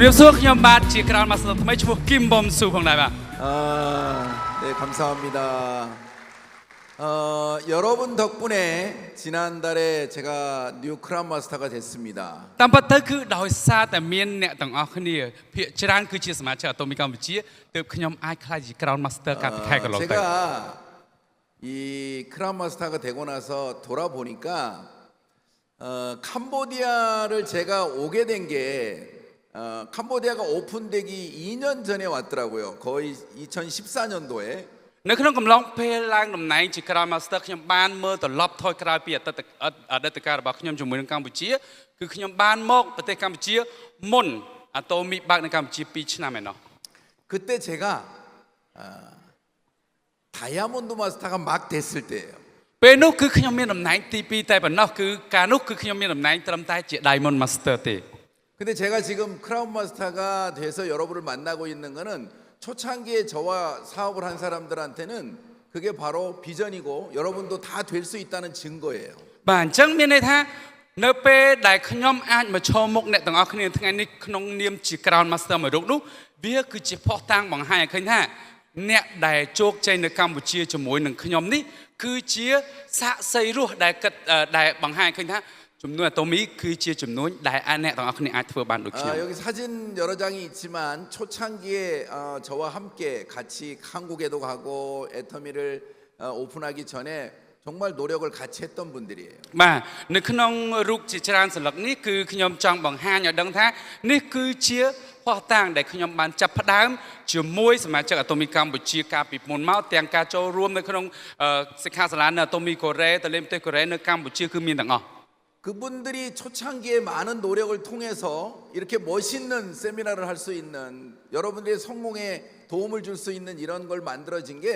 주변 마스터ថ្មី ឈ្មោះ 김범수 ផងដែរបាទ 네, 감사합니다. 여러분 덕분에 지난달에 제가 뉴 크라운 마스터가 됐습니다. តាមពិតទៅគឺដោយសារតែមានអ្នកទាំងអស់គ្នាភាគច្រើនគឺជាសមាជិកអាតូមីកម្ពុជាទើបខ្ញុំអាចក្លាយជា Crown Master កាលពីខែកន្លងទៅ 제가 이 크라운 마스터가 되고 나서 돌아보니까 캄보디아를 제가 오게 된 게 캄보디아가 오픈되기 2년 전에 왔더라고요. 거의 2014년도에. នៅក្នុងកំឡុងពេលឡើងតំណែងជា Crown Master ខ្ញុំបានមើលត្រឡប់ថយក្រោយពីអតីតកាលរបស់ខ្ញុំជាមួយនឹងកម្ពុជាគឺខ្ញុំបានមកប្រទេសកម្ពុជាមុនអាតូមីបើកនៅកម្ពុជា 2 ឆ្នាំឯណោះ 그때 제가 다이아몬드 마스터가 막 됐을 때예요. ពេលនោះគឺខ្ញុំមានតំណែងទី 2 តែប៉ុណ្ណោះគឺការនោះគឺខ្ញុំមានតំណែងត្រឹមតែជា Diamond Master ទេ 근데 제가 지금 크라운 마스터가 돼서 여러분을 만나고 있는 거는 초창기에 저와 사업을 한 사람들한테는 그게 바로 비전이고 여러분도 다 될 수 있다는 증거예요. បាទអញ្ចឹងមានន័យថានៅពេលដែលខ្ញុំអាចមកឈរមុខអ្នកទាំងអស់គ្នាថ្ងៃនេះក្នុងនាមជា Crown Master មួយរូបនោះវាគឺជាផុសតាំងបង្ហាញឲ្យឃើញថាអ្នកដែលជោគជ័យនៅកម្ពុជាជាមួយនឹងខ្ញុំនេះគឺជាសាក្សីរស់ដែលបង្ហាញឃើញថាចំនួនអាតូមីគឺជាចំនួនដែលអ្នកទាំងអស់គ្នាអាចធ្វើបានដូចខ្ញុំ 여기 사진 여러 장이 있지만 초창기에 저와 함께 같이 한국에도 가고 애터미를 오픈하기 전에 정말 노력을 같이 했던 분들이에요. បាទនៅក្នុងរូបជាច្រើនសន្លឹកនេះគឺខ្ញុំចង់បង្ហាញឲ្យដឹងថានេះគឺជាផុសតាំងដែលខ្ញុំបានចាប់ផ្ដើមជាមួយសមាជិកអាតូមីកម្ពុជាកាលពីមុនមកទាំងការចូលរួមនៅក្នុងសិក្ខាសាលានៅអាតូមីកូរ៉េទៅលេងប្រទេសកូរ៉េនៅកម្ពុជាគឺមានទាំងអស់ 그분들이 초창기에 많은 노력을 통해서 이렇게 멋있는 세미나를 할 수 있는 여러분들의 성공에 도움을 줄 수 있는 이런 걸 만들어진 게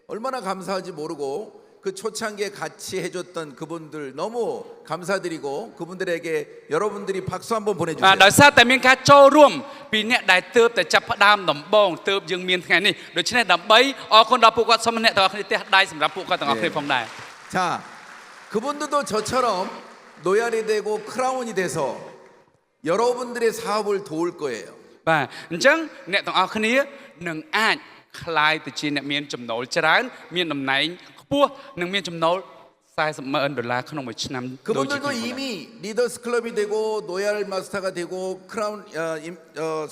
얼마나 감사한지 모르고 그 초창기에 같이 해줬던 그분들 너무 감사드리고 그분들에게 여러분들이 박수 한번 보내주세요. ដោយសារតែមានការចូលរួមពីអ្នកដែលទើបតែចាប់ផ្ដើមដំបូងទើបយើងមានថ្ងៃនេះដូច្នេះដើម្បីអរគុណដល់ពួកគាត់សូមអ្នកទាំងអស់គ្នាទះដៃសម្រាប់ពួកគាត់ទាំងអស់គ្នាផងដែរ 자, 그분들도 저처럼 노열이 되고 크라운이 돼서 여러분들의 사업을 도울 거예요. បាទអញ្ចឹងអ្នកទាំងអស់គ្នានឹងអាចคล้ายទៅជាអ្នកមានចំណូលច្រើនមានតំណែងខ្ពស់និងមានចំណូល $40,000 ក្នុងមួយឆ្នាំ 그분들도 이미 리더스 클럽이 되고 노열 마스터가 되고 크라운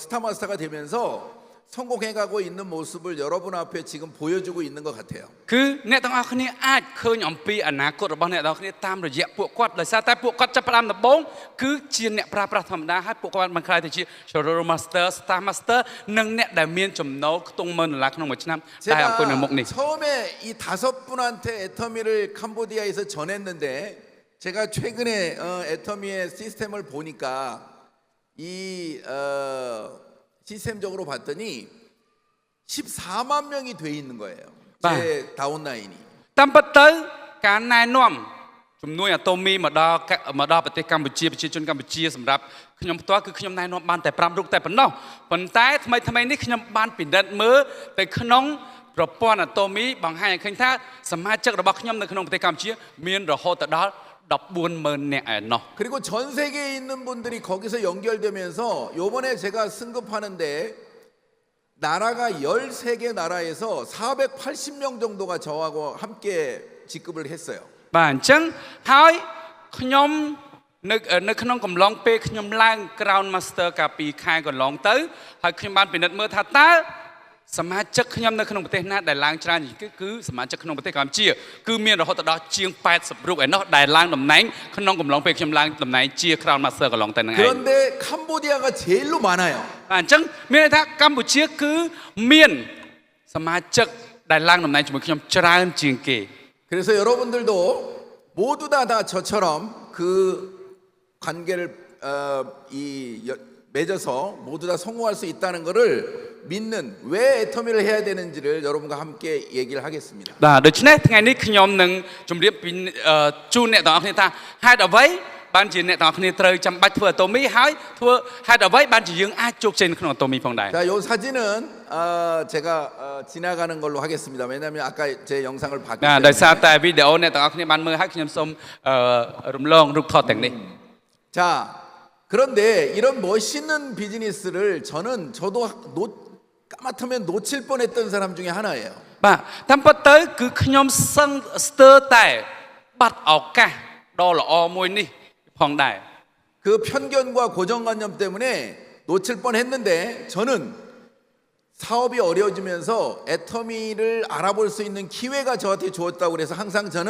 스타 마스터가 되면서 성공해가고 있는 모습을 여러분 앞에 지금 보여주고 있는 것 같아요. គឺអ្នកទាំងអស់គ្នាអាចឃើញអំពីអនាគតរបស់អ្នកទាំងអស់គ្នាតាមរយៈពួកគាត់ដោយសារតែពួកគាត់ចាប់ផ្ដើមដំបូងគឺជាអ្នកប្រើប្រាស់ធម្មតាហើយពួកគាត់បានក្លាយទៅជា Shadow Master Star Master និងអ្នកដែលមានចំណូលខ្ទង់$10,000ក្នុងមួយឆ្នាំដែលអង្គុយនៅមុខនេះ 처음에 이 5분한테 애터미를 캄보디아에서 전했는데 제가 최근에 애터미의 시스템을 보니까 이 시스템적으로 봤더니 14만 명이 돼 있는 거예요. 제 다운라인이. តាមពិតទៅការណែនាំជំនួយអាតូមីមកដល់ប្រទេសកម្ពុជាប្រជាជនកម្ពុជាសម្រាប់ខ្ញុំផ្ទាល់គឺខ្ញុំណែនាំបានតែ5រូបតែប៉ុណ្ណោះប៉ុន្តែថ្មីនេះខ្ញុំបានពិនិត្យមើលទៅក្នុងប្រព័ន្ធអាតូមីបង្ហាញឲ្យឃើញថាសមាជិករបស់ខ្ញុំនៅក្នុងប្រទេសកម្ពុជាមានរហូតដល់ 14,000 នាក់ឯណោះ 그리고 전 세계에 있는 분들이 거기서 연결되면서 요번에 제가 승급하는데 나라가 13개 나라에서 480명 정도가 저하고 함께 직급을 했어요. បាទអញ្ចឹងហើយខ្ញុំនៅក្នុងកំឡុងពេលខ្ញុំឡើង Crown Master កាលពីខែកន្លងទៅហើយខ្ញុំបានពិនិត្យមើលថាតើសមាជិកខ្ញុំនៅក្នុងប្រទេសណាដែលឡើងច្រើនគឺសមាជិកក្នុងប្រទេសកម្ពុជាគឺមានរហូតដល់ជាង 80 រូបឯណោះដែលឡើងតំណែងក្នុងកំឡុងពេលខ្ញុំឡើងតំណែងជា Crown Master កន្លងទៅហ្នឹងឯង 그런데 캄보디아가 제일로 많아요. អញ្ចឹងមានន័យថាកម្ពុជាគឺមានសមាជិកដែលឡើងតំណែងជាមួយខ្ញុំច្រើនជាងគេ 그래서 여러분들도 모두 다 저처럼 그 관계를 맺어서 모두 다 성공할 수 있다는 것을 믿는 왜 애터미를 해야 되는지를 여러분과 함께 얘기를 하겠습니다. បាទដូច្នេះថ្ងៃនេះខ្ញុំនឹងជម្រាបពីជូនអ្នកទាំងអស់គ្នាថាហេតុអ្វីបានជាអ្នកទាំងអស់គ្នាត្រូវចាំបាច់ធ្វើអាតូមីហើយធ្វើហេតុអ្វីបានជាយើងអាចជោគជ័យនៅក្នុងអាតូមីផងដែរ 자, 요 사진은 제가 지나가는 걸로 하겠습니다. 왜냐하면 아까 제 영상을 봤기 ដោយសារ 때문에. តែវីដេអូអ្នកទាំងអស់គ្នាបានមើលហើយខ្ញុំសូមរំលងរូបថតទាំងនេះ 자, 그런데 이런 멋있는 비즈니스를 저도 까마트면 놓칠 뻔했던 사람 중에 하나예요. បាទតាមពិតទៅគឺខ្ញុំសឹងស្ទើរតែបាត់ឱកាសដ៏ល្អមួយនេះផងដែរ 그 편견과 고정관념 때문에 놓칠 뻔했는데 저는 사업이 어려워지면서 애터미를 알아볼 수 있는 기회가 저한테 주었다고 그래서 항상 저는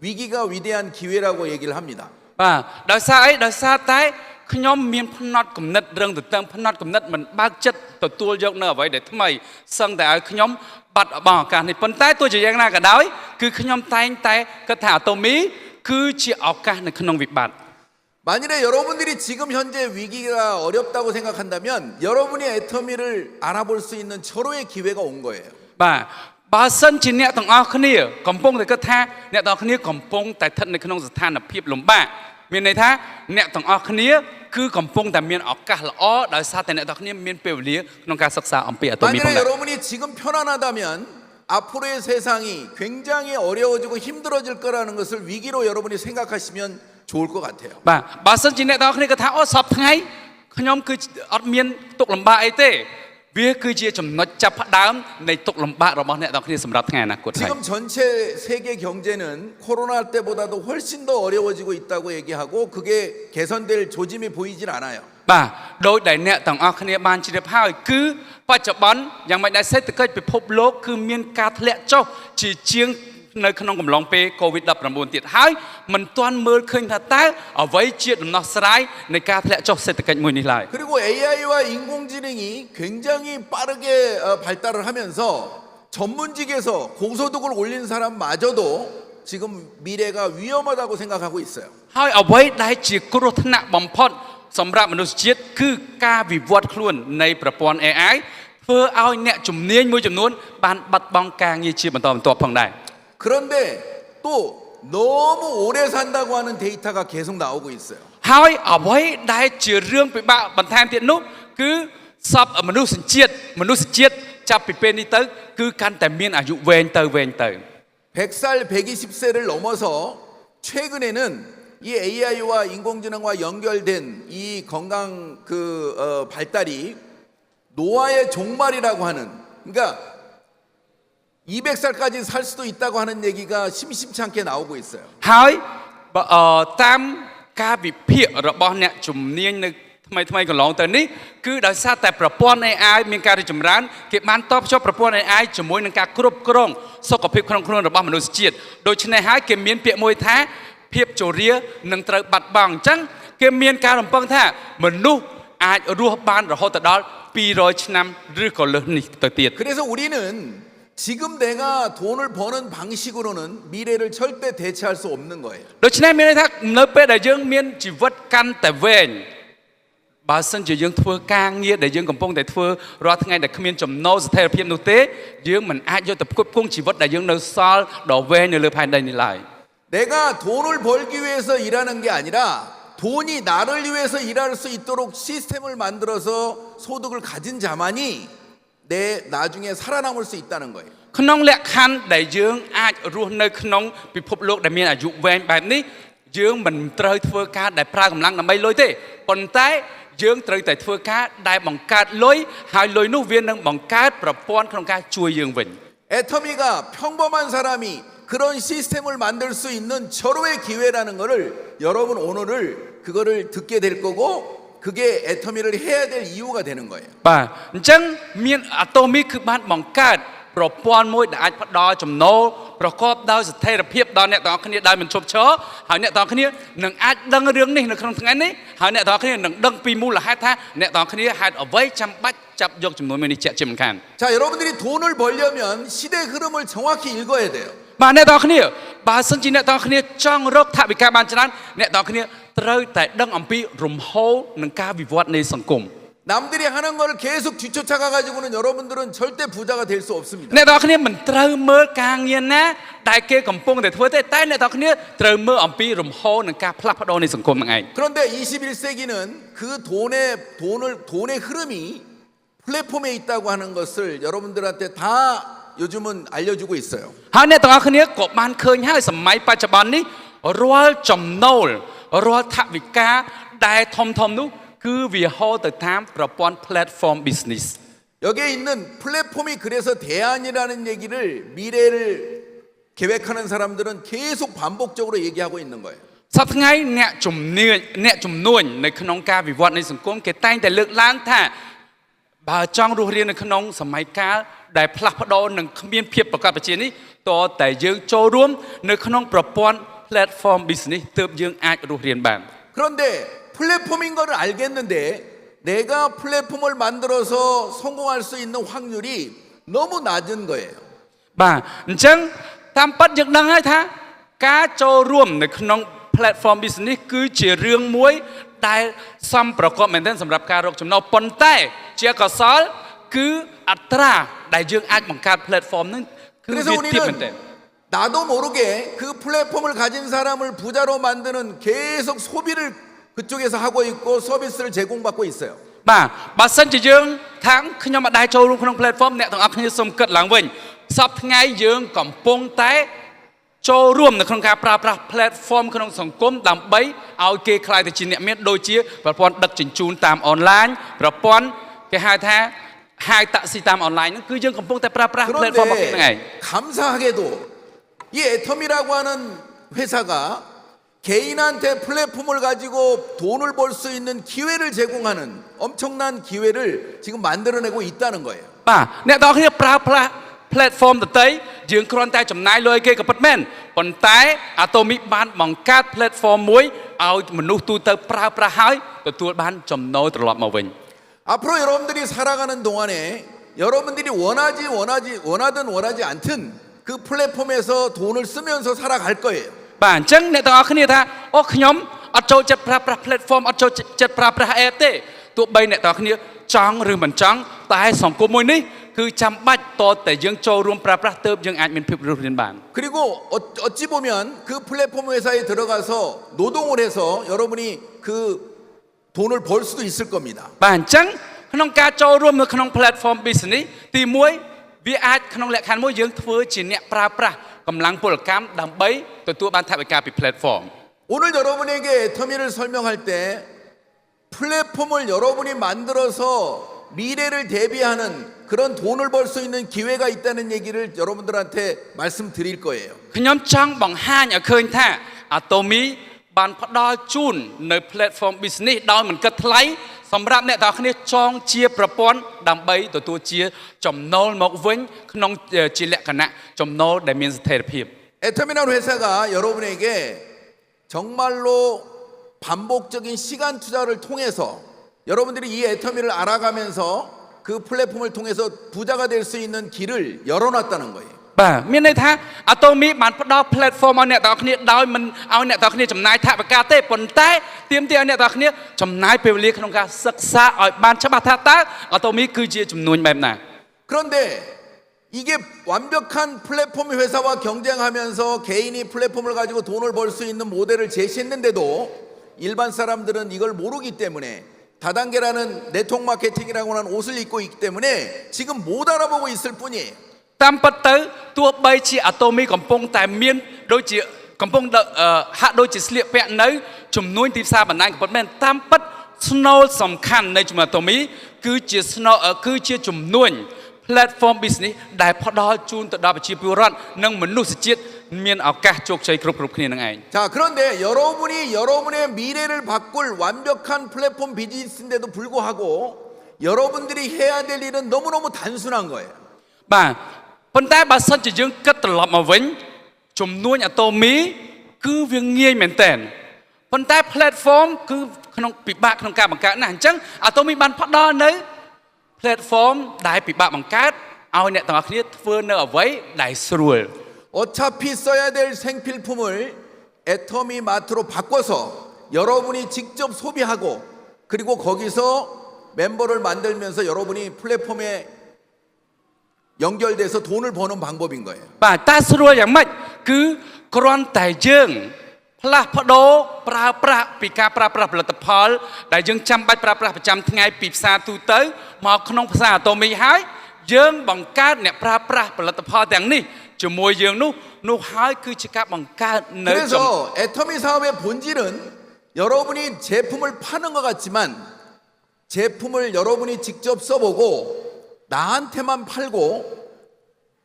위기가 위대한 기회라고 얘기를 합니다. បាទដោយសារអីដោយសារតែខ្ញុំមានផ្នត់គំនិតរឿងទៅតាមផ្នត់គំនិតមិនបើកចិត្តទទួលយកនៅអ្វីដែលថ្មីសឹងតែឲ្យខ្ញុំបាត់បង់ឱកាសនេះប៉ុន្តែទោះជាយ៉ាងណាក៏ដោយគឺខ្ញុំតែងតែគិតថាអាតូមីគឺជាឱកាសនៅក្នុងវិបត្តិ 만일에 여러분들이 지금 현재 위기가 어렵다고 생각한다면 여러분이 애터미를 알아볼 수 있는 절호의 기회가 온 거예요. បាទបើសិនជាអ្នកទាំងអស់គ្នាកំពុងតែគិតថាអ្នកទាំងអស់គ្នាកំពុងតែស្ថិតនៅក្នុងស្ថានភាពលំបាកមានន័យថាអ្នកទាំងអស់គ្នាគឺកំពុងតែមានឱកាសល្អដោយសារតែអ្នកទាំងអស់គ្នាមានពេលវេលាក្នុងការសិក្សាអំពីអាតូមីផង 만일에 ដែរ 여러분이 지금 편안하다면 앞으로의 세상이 굉장히 어려워지고 힘들어질 거라는 것을 위기로 여러분이 생각하시면 좋을 것 같아요. បាទបើសិនជាអ្នកទាំងអស់គ្នាគិតថាអូសប្តាហ៍ថ្ងៃខ្ញុំគឺអត់មានទុកលំបាកអីទេវាគឺជាចំណុចចាប់ផ្ដើមនៃទុកលំបាករបស់អ្នកទាំងអស់គ្នាសម្រាប់ថ្ងៃអនាគតហើយ 지금 전체 세계 경제는 코로나 때보다도 훨씬 더 어려워지고 있다고 얘기하고 그게 개선될 조짐이 보이질 않아요. បាទដោយដែលអ្នកទាំងអស់គ្នាបានជ្រាបហើយគឺបច្ចុប្បន្នយ៉ាងម៉េចដែរសេដ្ឋកិច្ចពិភពលោកគឺមានការធ្លាក់ចុះជាជាងនៅក្នុងកំឡុងពេល COVID-19 ទៀតហើយមិនទាន់មើលឃើញថាតើអ្វីជាដំណោះស្រាយនៃការធ្លាក់ចុះសេដ្ឋកិច្ចមួយនេះឡើយ 그리고 AI와 인공지능이 굉장히 빠르게 발달을 하면서 전문직에서 고소득을 올린 사람마저도 지금 미래가 위험하다고 생각하고 있어요. ហើយអ្វីដែលជាគ្រោះថ្នាក់បំផុតសម្រាប់មនុស្សជាតិគឺការវិវត្តខ្លួននៃប្រព័ន្ធ AI ធ្វើឲ្យអ្នកជំនាញមួយចំនួនបានបាត់បង់ការងារជាបន្តបន្ទាប់ផងដែរ 그런데 또 너무 오래 산다고 하는 데이터가 계속 나오고 있어요. ហើយអ្វីដែលជារឿងពិបាកបន្ថែមទៀតនោះគឺសពមនុស្សជាតិចាប់ពីពេលនេះទៅគឺកាន់តែមានអាយុវែងទៅ 100살, 120세를 넘어서 최근에는 이 AI와 인공지능과 연결된 이 건강 발달이 노화의 종말이라고 하는 그러니까 200살까지 살 수도 있다고 하는 얘기가 심심치 않게 나오고 있어요. ហើយតាមការវិភាគរបស់អ្នកជំនាញនៅថ្មីកន្លងទៅនេះគឺដោយសារតែប្រព័ន្ធ AI មានការរីកចម្រើនគេបានតបភ្ជាប់ប្រព័ន្ធ AI ជាមួយនឹងការគ្រប់គ្រងសុខភាពក្នុងខ្លួនរបស់មនុស្សជាតិដូច្នេះហើយគេមានពាក្យមួយថាភាពជរានឹងត្រូវបាត់បង់អញ្ចឹងគេមានការរំពឹងថាមនុស្សអាចរស់បានរហូតដល់200ឆ្នាំឬក៏លើសនេះទៅទៀត 그래서 우리는 지금 내가 돈을 버는 방식으로는 미래를 절대 대체할 수 없는 거예요. ដូច្នេះមានន័យថានៅពេលដែលយើងមានជីវិតកាន់តែវែងបើសិនជាយើងធ្វើការងារដែលយើងកំពុងតែធ្វើរាល់ថ្ងៃដែលគ្មានចំណូលស្ថិរភាពនោះទេយើងមិនអាចយកទៅផ្គត់ផ្គង់ជីវិតដែលយើងនៅសល់ដ៏វែងនៅលើផែនដីនេះឡើយ 내가 돈을 벌기 위해서 일하는 게 아니라 돈이 나를 위해서 일할 수 있도록 시스템을 만들어서 소득을 가진 자만이 내 나중에 살아남을 수 있다는 거예요. ក្នុងលក្ខខណ្ឌដែលយើងអាចរស់នៅក្នុងពិភពលោកដែលមានអាយុវែងបែបនេះយើងមិនត្រូវធ្វើការដែលប្រើកម្លាំងដើម្បីលុយទេប៉ុន្តែយើងត្រូវតែធ្វើការដែលបង្កើតលុយហើយលុយនោះវានឹងបង្កើតប្រព័ន្ធក្នុងការជួយយើងវិញ 애터미가 평범한 사람이 그런 시스템을 만들 수 있는 절호의 기회라는 거를 여러분 오늘을 그거를 듣게 될 거고 그게 애터미를 해야 될 이유가 되는 거예요. បាទអញ្ចឹងមានអាតូមីគឺបានបង្កើតប្រព័ន្ធមួយដែលអាចផ្ដល់ចំណូលប្រកបដោយស្ថិរភាពដល់អ្នកទាំងអស់គ្នាដោយមិនឈប់ឈរហើយអ្នកទាំងអស់គ្នានឹងអាចដឹងរឿងនេះនៅក្នុងថ្ងៃនេះហើយអ្នកទាំងអស់គ្នានឹងដឹងពីមូលហេតុថាអ្នកទាំងអស់គ្នាហេតុអ្វីចាំបាច់ចាប់យកចំនួនមួយនេះជាក់ជាមិនខាន 자, 여러분들이 돈을 벌려면 시대 흐름을 정확히 읽어야 돼요. បាទអ្នកទាំងអស់គ្នាបើសិនជាអ្នកទាំងអស់គ្នាចង់រកថវិកាបានច្រើនអ្នកទាំងអស់គ្នាត្រូវតែដឹងអំពីរំហូរនិងការវិវត្តនៃសង្គម 남들이 하는 걸 계속 뒤쫓아가 가지고는 여러분들은 절대 부자가 될 수 없습니다. អ្នកទាំងអស់គ្នាមិនត្រូវមើលការងារណាដែលគេកំពុងតែធ្វើទេតែអ្នកទាំងអស់គ្នាត្រូវមើលអំពីរំហូរនិងការផ្លាស់ប្ដូរនៃសង្គមហ្នឹងឯង 그런데 21세기는 그 돈의 흐름이 플랫폼에 있다고 하는 것을 여러분들한테 다 요즘은 알려주고 있어요. ហើយអ្នកទាំងអស់គ្នាក៏បានឃើញហើយសម័យបច្ចុប្បន្ននេះរាល់ចំណូលរាល់ថវិកា ដែលធំៗនោះគឺវាហៅទៅតាមប្រព័ន្ធ platform business 여기에 있는 플랫폼이 그래서 대안이라는 얘기를 미래를 계획하는 사람들은 계속 반복적으로 얘기하고 있는 거예요. សប្តាហ៍ថ្ងៃអ្នកជំនួញនៅក្នុងការវិវត្តនៃសង្គមគេតែងតែលើកឡើងថាបើចង់រស់រាននៅក្នុងសម័យកាលដែលផ្លាស់ប្ដូរនិងគ្មានភាពប្រកបប្រជានេះតើតែយើងចូលរួមនៅក្នុងប្រព័ន្ធ platform business ទើបយើងអាចរស់រានបាន 그런데 플랫폼인 거를 알겠는데 내가 플랫폼을 만들어서 성공할 수 있는 확률이 너무 낮은 거예요. បាទអញ្ចឹងតាមពិតយើងដឹងហើយថាការចូលរួមនៅក្នុង platform business គឺជារឿងមួយដែលសំប្រកបមែនទែនសម្រាប់ការរកចំណូលប៉ុន្តែជាកសលគឺអត្រាដែលយើងអាចបង្កើត platform ហ្នឹងគឺវា 그래서 ទាបមែនទែន 우리는 나도 모르게 그 플랫폼을 가진 사람을 부자로 만드는 계속 소비를 그쪽에서 하고 있고 서비스를 제공받고 있어요. បាទបើសិនជាយើងថាខ្ញុំមិនដែលចូលរួមក្នុង platform អ្នកទាំងអស់គ្នាសូមគិតឡើងវិញសប្តាហ៍ថ្ងៃយើងកំពុងតែចូលរួមនៅក្នុងការប្រើប្រាស់ platform ក្នុងសង្គមដើម្បីឲ្យគេខ្លាយទៅជាអ្នកមានដូចជាប្រព័ន្ធដឹកជញ្ជូនតាមអនឡាញប្រព័ន្ធគេហៅថាហៅតាក់ស៊ីតាមអនឡាញហ្នឹងគឺយើងកំពុងតែប្រើប្រាស់ platform របស់គេហ្នឹងឯង 감사하게도 이 애텀이라고 하는 회사가 개인한테 플랫폼을 가지고 돈을 벌 수 있는 기회를 제공하는 엄청난 기회를 지금 만들어내고 있다는 거예요. បាទអ្នកទាំងអស់គ្នាប្រើប្រាស់ platform ដទៃយើងគ្រាន់តែចំណាយលុយគេក៏ពិតមែនប៉ុន្តែ Atomic បានបង្កើត platform មួយឲ្យមនុស្សទូទៅប្រើប្រាស់ហើយទទួលបានចំណូលត្រឡប់មកវិញ 앞으로 여러분들이 살아가는 동안에 여러분들이 원하든 원하지 않든 그 플랫폼에서 돈을 쓰면서 살아갈 거예요. បាទអញ្ចឹងអ្នកទាំងអស់គ្នាថាអូខ្ញុំអត់ចូលចិត្តប្រើប្រាស់ platform អត់ចូលចិត្តប្រើប្រាស់ app ទេទោះបីអ្នកទាំងអស់គ្នាចង់ឬមិនចង់តែសង្គមមួយនេះគឺចាំបាច់តតែយើងចូលរួមប្រើប្រាស់ទើបយើងអាចមានភាពរស់រានបាន 그리고 어찌 보면 그 플랫폼 회사에 들어가서 노동을 해서 여러분이 그 돈을 벌 수도 있을 겁니다. បាទអញ្ចឹងក្នុងការចូលរួមនៅក្នុង platform business ទី1វាអាចក្នុងលក្ខខណ្ឌមួយយើងធ្វើជាអ្នកប្រើប្រាស់កម្លាំងពលកម្មដើម្បីទទួលបានថវិកាពី platform 오늘 여러분에게 애터미를 설명할 때 플랫폼을 여러분이 만들어서 미래를 대비하는 그런 돈을 벌 수 있는 기회가 있다는 얘기를 여러분들한테 말씀드릴 거예요. ខ្ញុំចង់បង្ហាញឲ្យឃើញថា Atomy បានផ្ដល់ជូននៅ platform business ដោយមិនគិតថ្លៃសម្រាប់អ្នកទាំងអស់គ្នាចងជាប្រព័ន្ធដើម្បីទទួលជាចំណូលមកវិញក្នុងជាលក្ខណៈចំណូលដែលមានស្ថិរភាព 애터미라는 회사가 여러분에게 정말로 반복적인 시간 투자를 통해서 여러분들이 이 애터미를 알아가면서 그 플랫폼을 통해서 부자가 될 수 있는 길을 열어놨다는 거예요. បាទមានន័យថា Atomy បានផ្ដល់ platform ឲ្យអ្នកទាំងអស់គ្នាដោយមិនឲ្យអ្នកទាំងអស់គ្នាចំណាយថវិកាទេប៉ុន្តែទាមទារឲ្យអ្នកទាំងអស់គ្នាចំណាយពេលវេលាក្នុងការសិក្សាឲ្យបានច្បាស់ថាតើ Atomy គឺជាជំនួញបែបណា 그런데 이게 완벽한 플랫폼 회사와 경쟁하면서 개인이 플랫폼을 가지고 돈을 벌 수 있는 모델을 제시했는데도 일반 사람들은 이걸 모르기 때문에 다단계라는 네트워크 마케팅이라고 하는 옷을 입고 있기 때문에 지금 못 알아보고 있을 뿐이에요. តាមពិតទៅទោះបីជា Atomy កំពុងតែមានដូចជាកំពុងហាក់ដូចជាស្លៀកពាក់នៅជំនួយទីផ្សារបណ្ដាញក៏ប៉ុន្តែតាមពិតស្នូលសំខាន់នៃជំនួយ Atomy គឺជាជំនួយ platform business ដែលផ្ដល់ជូនទៅដល់ប្រជាពលរដ្ឋនិងមនុស្សជាតិមានឱកាសជោគជ័យគ្រប់គ្នានឹងឯង 자, 그런데 여러분이 여러분의 미래를 바꿀 완벽한 플랫폼 비즈니스인데도 불구하고 여러분들이 해야 될 일은 너무너무 단순한 거예요. បាទប៉ុន្តែបើសិនជាយើងគិតត្រឡប់មកវិញជំនួយ Atomy គឺវាងាយមែនតើប៉ុន្តែ platform គឺក្នុងពិបាកក្នុងការបង្កើតណាស់អញ្ចឹង Atomy បានផ្ដល់នៅ platform ដែលពិបាកបង្កើតឲ្យអ្នកទាំងអស់គ្នាធ្វើនៅអ្វីដែលស្រួល 어차피 써야 될 생필품을 애터미 마트로 바꿔서 여러분이 직접 소비하고 그리고 거기서 멤버를 만들면서 여러분이 플랫폼에 연결돼서 돈을 버는 방법인 거예요. បាទតែស្រួលយ៉ាងម៉េចគឺគ្រាន់តែយើងផ្លាស់ប្ដូរប្រើប្រាស់ពីការប្រើប្រាស់ផលិតផលដែលយើងចាំបាច់ប្រើប្រាស់ប្រចាំថ្ងៃពីផ្សារទូទៅមកក្នុងផ្សារ Atomy ហើយយើងបង្កើតអ្នកប្រើប្រាស់ផលិតផលទាំងនេះជាមួយយើងនោះហើយគឺជាការបង្កើតនៅ 그래서 애터미 사업의 본질은 여러분이 제품을 파는 것 같지만 제품을 여러분이 직접 써보고 나한테만 팔고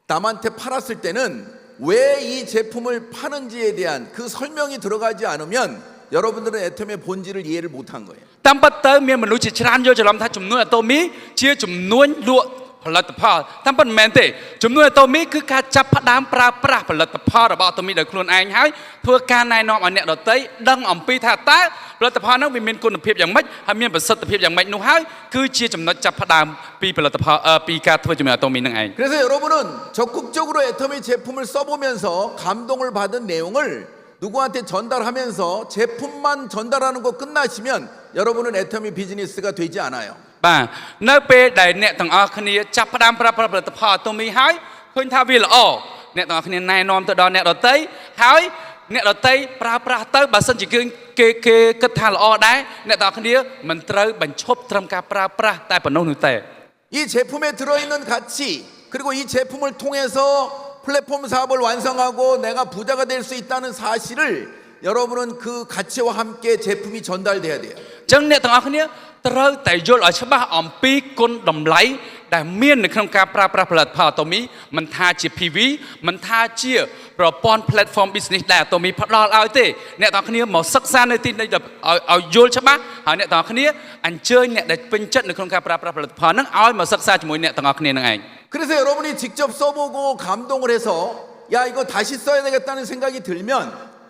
남한테 팔았을 때는 왜 이 제품을 파는지에 대한 그 설명이 들어가지 않으면 여러분들은 애텀의 본질을 이해를 못한 거예요. តាមពិតទៅមានមនុស្សជាច្រើនយល់ច្រឡំថាចំនួនអាតូមីជាចំនួនលក់ផលិតផលតាមពិតមិនមែនទេចំនួនអាតូមីគឺការចាប់ផ្ដើមប្រើប្រាស់ផលិតផលរបស់អាតូមីដោយខ្លួនឯងហើយធ្វើការណែនាំឲ្យអ្នកដទៃដឹងអំពីថាតើផលិតផលនោះវាមានគុណភាពយ៉ាងម៉េចហើយមានប្រសិទ្ធភាពយ៉ាងម៉េចនោះហើយគឺជាចំណុចចាប់ផ្ដើមពីផលិតផលពីការធ្វើជាមួយអាតូមីនឹងឯង 그래서 여러분은 적극적으로 애텀의 제품을 써보면서 감동을 받은 내용을 누구한테 전달하면서 제품만 전달하는 거 끝나시면 여러분은 애터미 비즈니스가 되지 않아요. បាទនៅពេលដែលអ្នកទាំងអស់គ្នាចាប់ផ្ដើមប្រើប្រាស់ផលិតផលអាតូមីហើយឃើញថាវាល្អអ្នកទាំងអស់គ្នាណែនាំទៅដល់អ្នកដទៃហើយអ្នកដទៃប្រើប្រាស់ទៅបើសិនជាគេគិតថាល្អដែរអ្នកទាំងអស់គ្នាមិនត្រូវបញ្ឈប់ត្រឹមការប្រើប្រាស់តែប៉ុណ្ណោះនោះទេ 이 제품에 들어있는 가치 그리고 이 제품을 통해서 플랫폼 사업을 완성하고 내가 부자가 될 수 있다는 사실을 여러분은 그 가치와 함께 제품이 전달돼야 돼요. ចឹងអ្នកទាំងអស់គ្នាត្រូវតែយល់ឲ្យច្បាស់អំពីគុណតម្លៃដែលមាននៅក្នុងការប្រើប្រាស់ផលិតផលអាតូមីមិនថាជា PV មិនថាជាប្រព័ន្ធ platform business ដែលអាតូមីផ្ដល់ឲ្យទេអ្នកទាំងអស់គ្នាមកសិក្សានៅទីនេះឲ្យយល់ច្បាស់ហើយអ្នកទាំងអស់គ្នាអញ្ជើញអ្នកដែលពេញចិត្តនៅក្នុងការប្រើប្រាស់ផលិតផលហ្នឹងឲ្យមកសិក្សាជាមួយអ្នកទាំងអស់គ្នានឹងឯង 그래서 여러분이 직접 써보고 감동을 해서 야 이거 다시 써야 되겠다는 생각이 들면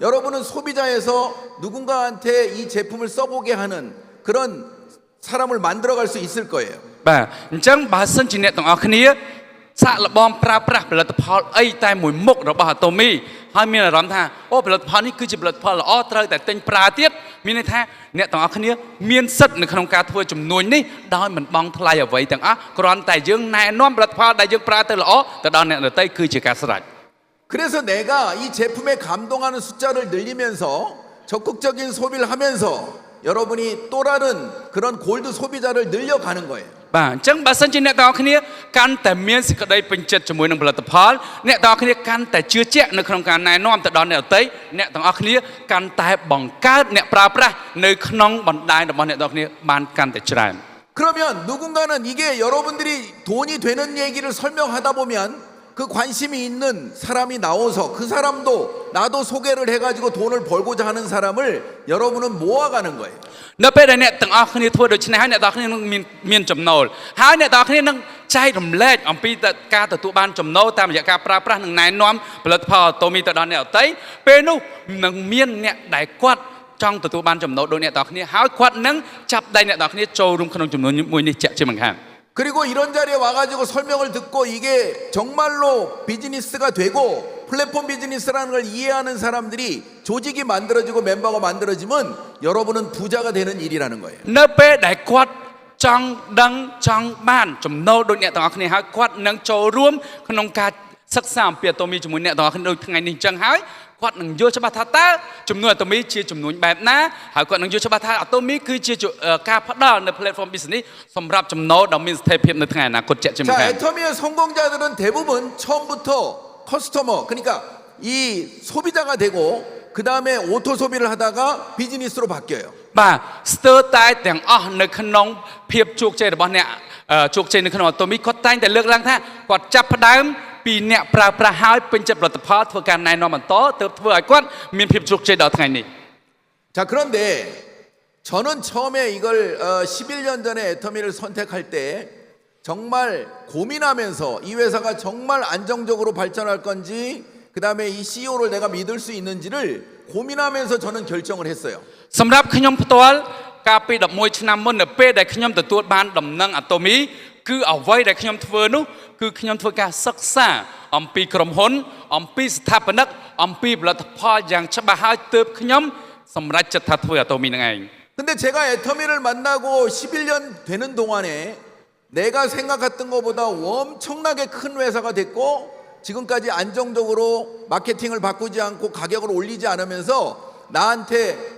여러분은 소비자에서 누군가한테 이 제품을 써보게 하는 그런 사람을 만들어갈 수 있을 거예요. បាទអញ្ចឹងបើសិនជាអ្នកទាំងអស់គ្នាសាកល្បងប្រើប្រាស់ផលិតផលអីតែមួយមុខរបស់អាតូមីហើយមានអារម្មណ៍ថាអូផលិតផលនេះគឺជាផលិតផលល្អត្រូវតែទិញប្រើទៀតមានន័យថាអ្នកទាំងអស់គ្នាមានសិទ្ធិនៅក្នុងការធ្វើជំនួញនេះដោយមិនបង់ថ្លៃអ្វីទាំងអស់គ្រាន់តែយើងណែនាំផលិតផលដែលយើងប្រើទៅល្អទៅដល់អ្នកដទៃគឺជាការស្រេច 그래서 내가 이 제품에 감동하는 숫자를 늘리면서 적극적인 소비를 하면서 여러분이 또 다른 그런 골드 소비자를 늘려가는 거예요. បាទអញ្ចឹងបើសិនជាអ្នកទាំងអស់គ្នាកាន់តែមានសេចក្តីពេញចិត្តជាមួយនឹងផលិតផលអ្នកទាំងអស់គ្នាកាន់តែជឿជាក់នៅក្នុងការណែនាំទៅដល់អ្នកដទៃអ្នកទាំងអស់គ្នាកាន់តែបង្កើតអ្នកប្រើប្រាស់នៅក្នុងបណ្ដាញរបស់អ្នកទាំងអស់គ្នាបានកាន់តែច្រើន 그러면 누군가는 이게 여러분들이 돈이 되는 얘기를 설명하다 보면 그 관심이 있는 사람이 나와서 그 사람도 나도 소개를 해가지고 돈을 벌고자 하는 사람을 여러분은 모아가는 거예요. នៅពេលដែលអ្នកទាំងអស់គ្នាធ្វើដូច្នេះហើយអ្នកទាំងអស់គ្នានឹងមានចំណូលហើយអ្នកទាំងអស់គ្នានឹងចែករំលែកអំពីការទទួលបានចំណូលតាមរយៈការប្រើប្រាស់និងណែនាំផលិតផលអាតូមីទៅដល់អ្នកដទៃពេលនោះនឹងមានអ្នកដែលគាត់ចង់ទទួលបានចំណូលដូចអ្នកទាំងអស់គ្នាហើយគាត់នឹងចាប់ដៃអ្នកទាំងអស់គ្នាចូលរួមក្នុងចំនួនមួយនេះជាក់ជាមិនខាន 그리고 이런 자리에 와가지고 설명을 듣고 이게 정말로 비즈니스가 되고 플랫폼 비즈니스라는 걸 이해하는 사람들이 조직이 만들어지고 멤버가 만들어지면 여러분은 부자가 되는 일이라는 거예요. នៅពេលដែលគាត់ចង់ដឹងចង់បានចំណូលដូចអ្នកទាំងអស់គ្នាហើយគាត់នឹងចូលរួមក្នុងការសិក្សាអំពីអាតូមីជាមួយអ្នកទាំងអស់គ្នាដូចថ្ងៃនេះអញ្ចឹងហើយគាត់នឹងយល់ច្បាស់ថាតើចំនួនអាតូមីជាចំនួនបែបណាហើយគាត់នឹងយល់ច្បាស់ថាអាតូមីគឺជាការផ្ដល់នៅ platform business សម្រាប់ចំណូលដ៏មានស្ថិរភាពនៅថ្ងៃអនាគតជាក់ជាមិន 자, ខាន 애터미의 성공자들은 대부분 처음부터 커스터머 그러니까 이 소비자가 되고 그 다음에 오토 소비를 하다가 비즈니스로 바뀌어요. បាទស្ទើរតែទាំងអស់នៅក្នុងភាពជោគជ័យរបស់អ្នកជោគជ័យនៅក្នុងអាតូមីគាត់តែងតែលើកឡើងថាគាត់ចាប់ផ្ដើមពីអ្នកប្រើប្រាស់ហើយពេញចិត្តផលិតផលធ្វើការណែនាំបន្តទើបធ្វើឲ្យគាត់មានភាពជោគជ័យដល់ថ្ងៃនេះ 자, 그런데 저는 처음에 이걸 11년 전에 애터미를 선택할 때 정말 고민하면서 이 회사가 정말 안정적으로 발전할 건지 그 다음에 이 CEO를 내가 믿을 수 있는지를 고민하면서 저는 결정을 했어요. សម្រាប់ខ្ញុំផ្ទាល់កាលពី11ឆ្នាំមុននៅពេលដែលខ្ញុំទទួលបានដំណឹងអាតូមីគឺអ្វីដែលខ្ញុំធ្វើនោះគឺខ្ញុំធ្វើការសិក្សាអំពីក្រុមហ៊ុនអំពីស្ថាបនិកអំពីផលិតផលយ៉ាងច្បាស់ហើយទើបខ្ញុំសម្រេចចិត្តថាធ្វើអាតូមីនឹងឯង 근데 제가 애터미를 만나고 11년 되는 동안에 내가 생각했던 것보다 엄청나게 큰 회사가 됐고 지금까지 안정적으로 마케팅을 바꾸지 않고 가격을 올리지 않으면서 나한테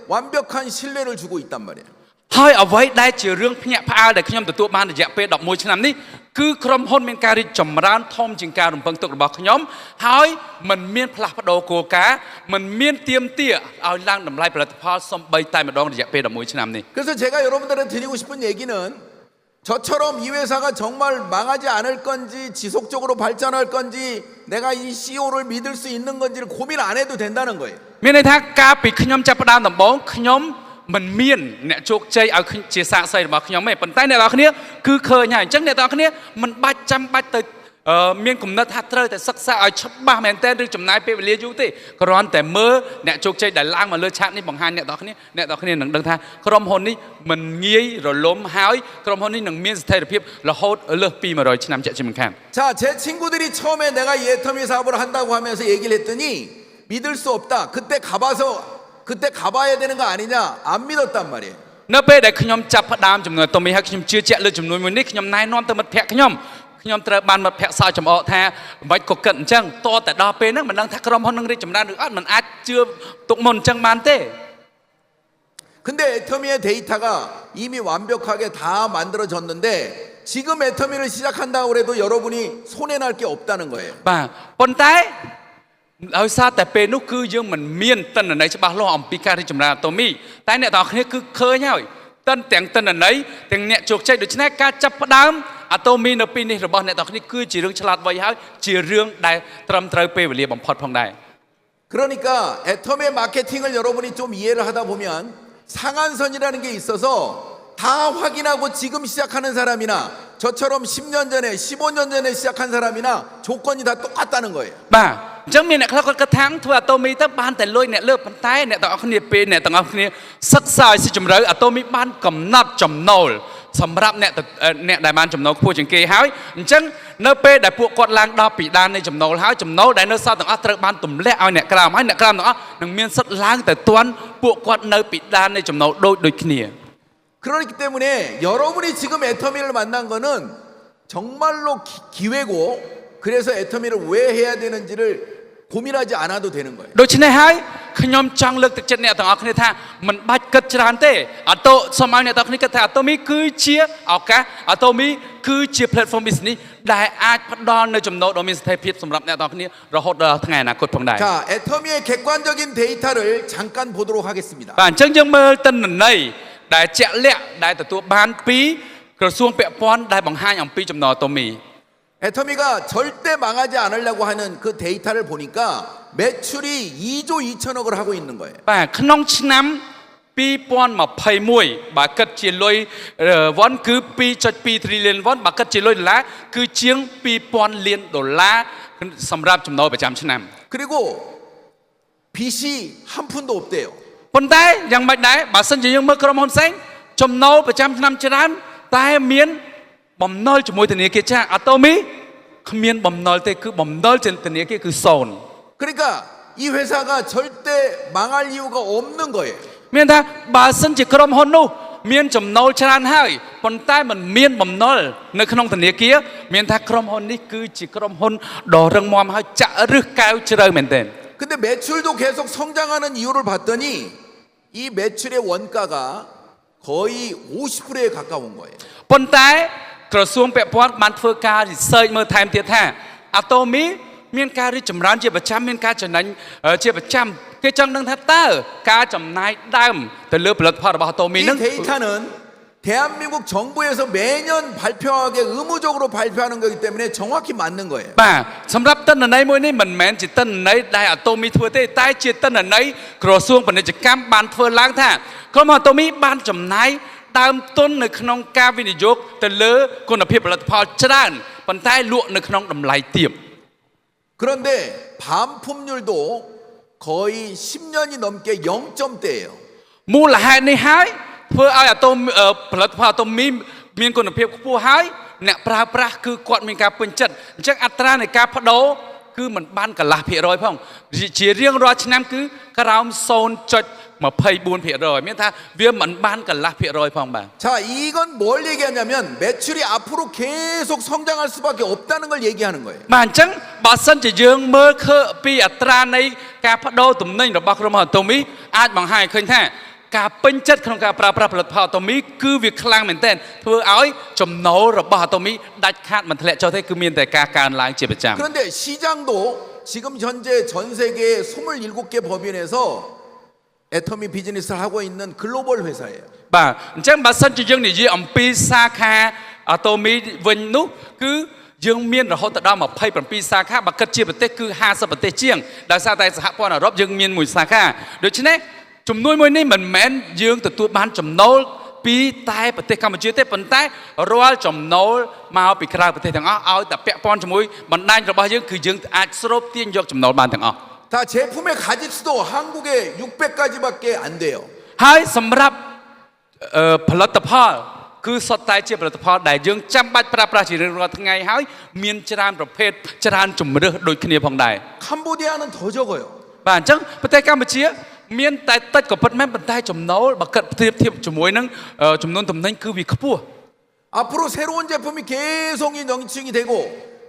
완벽한 신뢰를 주고 있단 말이에요. ហើយអ្វីដែលជារឿងភ្ញាក់ផ្អើលដែលខ្ញុំទទួលបានរយៈពេល11ឆ្នាំនេះគឺក្រុមហ៊ុនមានការរីកចម្រើនធំជាងការរំពឹងទុករបស់ខ្ញុំហើយมันមានផ្លាស់ប្ដូរគោលការណ៍มันមានទៀមទាឲ្យឡើងតម្លៃផលិតផលសំបីតែម្ដងរយៈពេល11ឆ្នាំនេះ 그래서 제가 여러분들한테 드리고 싶은 얘기는 저처럼 이 회사가 정말 망하지 않을 건지 지속적으로 발전할 건지 내가 이 CEO를 믿을 수 있는 건지를 고민 안 해도 된다는 거예요. មានន័យថាការពីខ្ញុំចាប់ផ្ដើមដំបូងខ្ញុំមិនមានអ្នកជោគជ័យឲ្យជាសាក្សីរបស់ខ្ញុំទេប៉ុន្តែអ្នកនរគ្នាគឺឃើញហើយអញ្ចឹងអ្នកនរគ្នាមិនបាច់ចាំបាច់ទៅមានគំនិតថាត្រូវតែសិក្សាឲ្យច្បាស់មែនទែនឬចំណាយពេលវេលាយូរទេគ្រាន់តែមើលអ្នកជោគជ័យដែលឡើងមកលើឆាកនេះបង្ហាញអ្នកនរគ្នានឹងដឹងថាក្រុមហ៊ុននេះមិនងាយរលំហើយក្រុមហ៊ុននេះនឹងមានស្ថិរភាពរហូតលើសពី100ឆ្នាំជាក់ជាមិនខាន 자, 제 친구들이 처음에 내가 이 애터미 사업을 한다고 하면서 얘기를 했더니 믿을 수 없다. 그때 가봐야 되는 거 아니냐 안 믿었단 말이에요. នៅពេលដែលខ្ញុំចាប់ផ្ដើមចំនួនតមីហើយខ្ញុំជឿជាក់លើចំនួនមួយនេះខ្ញុំណែនាំទៅមិត្តភ័ក្ដិខ្ញុំត្រូវបានមិត្តភ័ក្ដិសើចចំអកថាមិនក៏គិតអញ្ចឹងតតែដល់ពេលហ្នឹងមិនដឹងថាក្រុមហ៊ុននឹងរីកចម្រើនឬអត់មិនអាចជឿទុកមុនអញ្ចឹងបានទេ 근데 애터미의 데이터가 이미 완벽하게 다 만들어졌는데 지금 애터미를 시작한다고 해도 여러분이 손해 날 게 없다는 거예요. បាទប៉ុន្តែដោយសារតែពេលនោះគឺយើងមិនមានតន្ន័យច្បាស់លាស់អំពីការរីកចម្រើនអាតូមីតែអ្នកទាំងអស់គ្នាគឺឃើញហើយទាំងតន្ន័យទាំងអ្នកជោគជ័យដូច្នេះការចាប់ផ្ដើមអាតូមីនៅពេលនេះរបស់អ្នកទាំងអស់គ្នាគឺជារឿងឆ្លាតវៃហើយជារឿងដែលត្រឹមត្រូវពេលវេលាបំផុតផងដែរ 그러니까 애터미의 마케팅을 여러분이 좀 이해를 하다 보면 상한선이라는 게 있어서 다 확인하고 지금 시작하는 사람이나 저처럼 10년 전에 15년 전에 시작한 사람이나 조건이 다 똑같다는 거예요. បាទអញ្ចឹងមានអ្នកខ្លះគាត់គិតថាធ្វើអាតូមីទៅបានតែលុយអ្នកលើប៉ុន្តែអ្នកទាំងអស់គ្នាពេលអ្នកទាំងអស់គ្នាសិក្សាឲ្យស៊ីជម្រៅអាតូមីបានកំណត់ចំណូលសម្រាប់អ្នកដែលបានចំណូលខ្ពស់ជាងគេហើយអញ្ចឹងនៅពេលដែលពួកគាត់ឡើងដល់ពីដាននៃចំណូលហើយចំណូលដែលនៅសល់ទាំងអស់ត្រូវបានទម្លាក់ឲ្យអ្នកក្រោមហើយអ្នកក្រោមទាំងអស់នឹងមានសិទ្ធិឡើងទៅទាន់ពួកគាត់នៅពីដាននៃចំណូលដូចគ្នា 그렇기 때문에 여러분이 지금 애터미를 만난 거는 정말로 기회고 그래서 애터미를 왜 해야 되는지를 고민하지 않아도 되는 거예요. ដូច្នេះហើយខ្ញុំចង់លើកទឹកចិត្តអ្នកទាំងអស់គ្នាថាមិនបាច់គិតច្រើនទេអាតូសូមឲ្យអ្នកទាំងអស់គ្នាគិតថាអាតូមីគឺជាឱកាសអាតូមីគឺជា platform business ដែលអាចផ្ដល់នៅចំណូលដ៏មានស្ថិរភាពសម្រាប់អ្នកទាំងអស់គ្នារហូតដល់ថ្ងៃអនាគតផងដែរ 자, 애터미의 객관적인 데이터를 잠깐 보도록 하겠습니다. បាទអញ្ចឹងយើងមើលទិន្នន័យដែលជាក់លាក់ដែលទទួលបានពីក្រសួងពាក់ព័ន្ធដែលបង្ហាញអំពីចំណូលអាតូមី 애터미가 절대 망하지 않으려고 하는 그 데이터를 보니까 매출이 2조 2천억을 하고 있는 거예요. បាទក្នុងឆ្នាំ2021បើគិតជាលុយវ៉ុនគឺ 2.2 trillion វ៉ុនបើគិតជាលុយដុល្លារគឺជាង 2000 លានដុល្លារសម្រាប់ចំណូលប្រចាំឆ្នាំ 그리고 빚이 한 푼도 없대요. ប៉ុន្តែយ៉ាងម៉េចដែរបើសិនជាយើងមើលក្រុមហ៊ុនផ្សេងចំណូលប្រចាំឆ្នាំច្រើនតែមានបំណុលជាមួយធនាគារចាស់អាតូមីគ្មានបំណុលទេគឺបំណុលជាធនាគារគឺ0 그러니까 이 회사가 절대 망할 이유가 없는 거예요. មានថាបើសិនជាក្រុមហ៊ុននោះមានចំណូលច្រើនហើយប៉ុន្តែมันមានបំណុលនៅក្នុងធនាគារមានថាក្រុមហ៊ុននេះគឺជាក្រុមហ៊ុនដ៏រឹងមាំហើយចាក់ឫសកែវជ្រៅមែនទែន 근데 매출도 계속 성장하는 이유를 봤더니 이 매출의 원가가 거의 50%에 가까운 거예요. ប៉ុន្តែក្រសួងពាក់ព័ន្ធបានធ្វើការ research មើលថែមទៀតថាអាតូមីមានការរីកចម្រើនជាប្រចាំមានការចំណេញជាប្រចាំគេចង់ដឹងថាតើការចំណាយដើមទៅលើផលិតផលរបស់អាតូមី 이 នឹង 데이터는 대한민국 정부에서 매년 발표하게 의무적으로 발표하는 거기 때문에 정확히 맞는 거예요. បាទសម្រាប់ទិន្នន័យមួយនេះមិនមែនជាទិន្នន័យដែលអាតូមីធ្វើទេតែជាទិន្នន័យក្រសួងពាណិជ្ជកម្មបានធ្វើឡើងថាក្រុមអាតូមីបានចំណាយដើមទុននៅក្នុងការវិនិយោគទៅលើគុណភាពផលិតផលច្រើនប៉ុន្តែលក់នៅក្នុងតម្លៃទាប 그런데 반품률도 거의 10년이 넘게 0점대예요. មូលហេតុនេះហើយធ្វើឲ្យអាតូមផលិតផលអាតូមីមានគុណភាពខ្ពស់ហើយអ្នកប្រើប្រាស់គឺគាត់មានការពេញចិត្តអញ្ចឹងអត្រានៃការប្ដូរគឺមិនបានកន្លះភាគរយផងជារៀងរាល់ឆ្នាំគឺក្រោម 0.24% មានថាវាមិនបានកន្លះភាគរយផងបាទ 자, 이건 뭘 얘기하냐면 매출이 앞으로 계속 성장할 수밖에 없다는 걸 얘기하는 거예요. បាទអញ្ចឹងបើសិនជាយើងមើលពីអត្រានៃការប្ដូរទំនិញរបស់ក្រុមហ៊ុនអាតូមីអាចបង្ហាញឃើញថា ការពេញចិត្តក្នុងការប្រើប្រាស់ផលិតផលអាតូមីគឺវាខ្លាំងមែនទែនធ្វើឲ្យចំណូលរបស់អាតូមីដាច់ខាតមិនធ្លាក់ចុះទេគឺមានតែការកើនឡើងជាប្រចាំ 그런데 시장도 지금 현재 전 세계 27개 법인에서 애터미 비즈니스를 하고 있는 글로벌 회사예요. បាទអញ្ចឹងបើសិនជាយើងនិយាយអំពីសាខាអាតូមីវិញនោះគឺយើងមានរហូតដល់27សាខាបើគិតជាប្រទេសគឺ50ប្រទេសជាងដោយសារតែសហព័ន្ធអឺរ៉ុបយើងមានមួយសាខាដូច្នេះចំនួនមួយនេះមិនមែនយើងទទួលបានចំណូលពីតែប្រទេសកម្ពុជាទេប៉ុន្តែរាល់ចំណូលមកពីក្រៅប្រទេសទាំងអស់ឲ្យតែពាក់ព័ន្ធជាមួយបណ្ដាញរបស់យើងគឺយើងអាចស្រូបទាញយកចំណូលបានទាំងអស់ 다 제품의 가짓수도 한국에 600가지밖에 안 돼요. ហើយសម្រាប់ផលិតផលគឺសុទ្ធតែជាផលិតផលដែលយើងចាំបាច់ប្រើប្រាស់ជារៀងរាល់ថ្ងៃហើយមានច្រើនប្រភេទច្រើនជម្រើសដូចគ្នាផងដែរ 캄보디아는 더 적어요. បាទអញ្ចឹងប្រទេសកម្ពុជាមានតែតិចក៏ពិតមែនប៉ុន្តែចំណូលបើគិតប្រៀបធៀបជាមួយនឹងចំនួនទំនិញគឺវាខ្ពស់ 앞으로 새로운 제품이 계속 런칭이 되고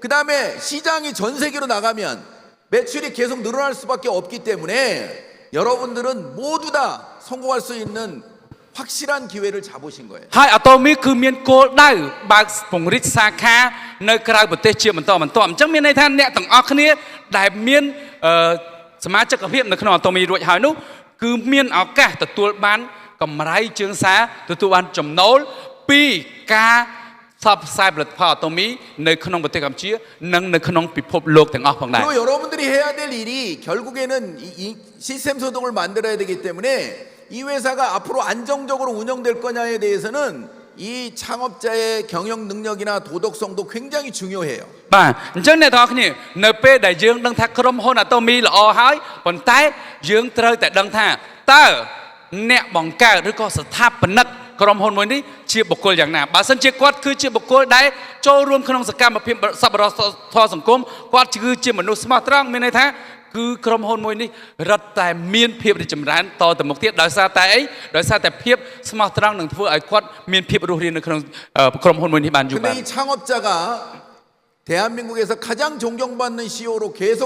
그 다음에 시장이 전 세계로 나가면 매출이 계속 늘어날 수밖에 없기 때문에 여러분들은 모두 다 성공할 수 있는 확실한 기회를 잡으신 거예요. ហើយអាតូមីគឺមានគោលដៅបើកពង្រីកសាខានៅក្រៅប្រទេសជាបន្តបន្ទាប់អញ្ចឹងមានន័យថាអ្នកទាំងអស់គ្នាដែលមានសមាជិកភាពនៅក្នុងអាតូមីរួចហើយនោះគឺមានឱកាសទទួលបានកម្រៃជើងសារទទួលបានចំណូលពីការផ្សព្វផ្សាយផលិតផលអាតូមីនៅក្នុងប្រទេសកម្ពុជានិងនៅក្នុងពិភពលោកទាំងអស់ផងដែរ 그리고 여러분들이 해야 될 일이 결국에는 이 시스템 소득을 만들어야 되기 때문에 이 회사가 앞으로 안정적으로 운영될 거냐에 대해서는 이 창업자의 경영 능력이나 도덕성도 굉장히 중요해요. បាទអញ្ចឹងអ្នកទាំងអស់គ្នានៅពេលដែលយើងដឹងថាក្រុមហ៊ុនអាតូមីល្អហើយប៉ុន្តែយើងត្រូវតែដឹងថាតើអ្នកបង្កើតឬក៏ស្ថាបនិកក្រុមហ៊ុនមួយនេះជាបុគ្គលយ៉ាងណាបើសិនជាគាត់គឺជាបុគ្គលដែលចូលរួមក្នុងសកម្មភាពសប្បុរសធម៌សង្គមគាត់គឺជាមនុស្សស្មោះត្រង់មានន័យថាគឺក្រុមហ៊ុនមួយនេះរឹតតែមានភាពរីកចម្រើនតទៅមុខទៀតដោយសារតែអីដោយសារតែភាពស្មោះត្រង់នឹងធ្វើឲ្យគាត់មានភាពរស់រាននៅក្នុងក្រុមហ៊ុនមួយនេះបានយូរបាន 근데 이 창업자가 대한민국에서 가장 존경받는 CEO로 계속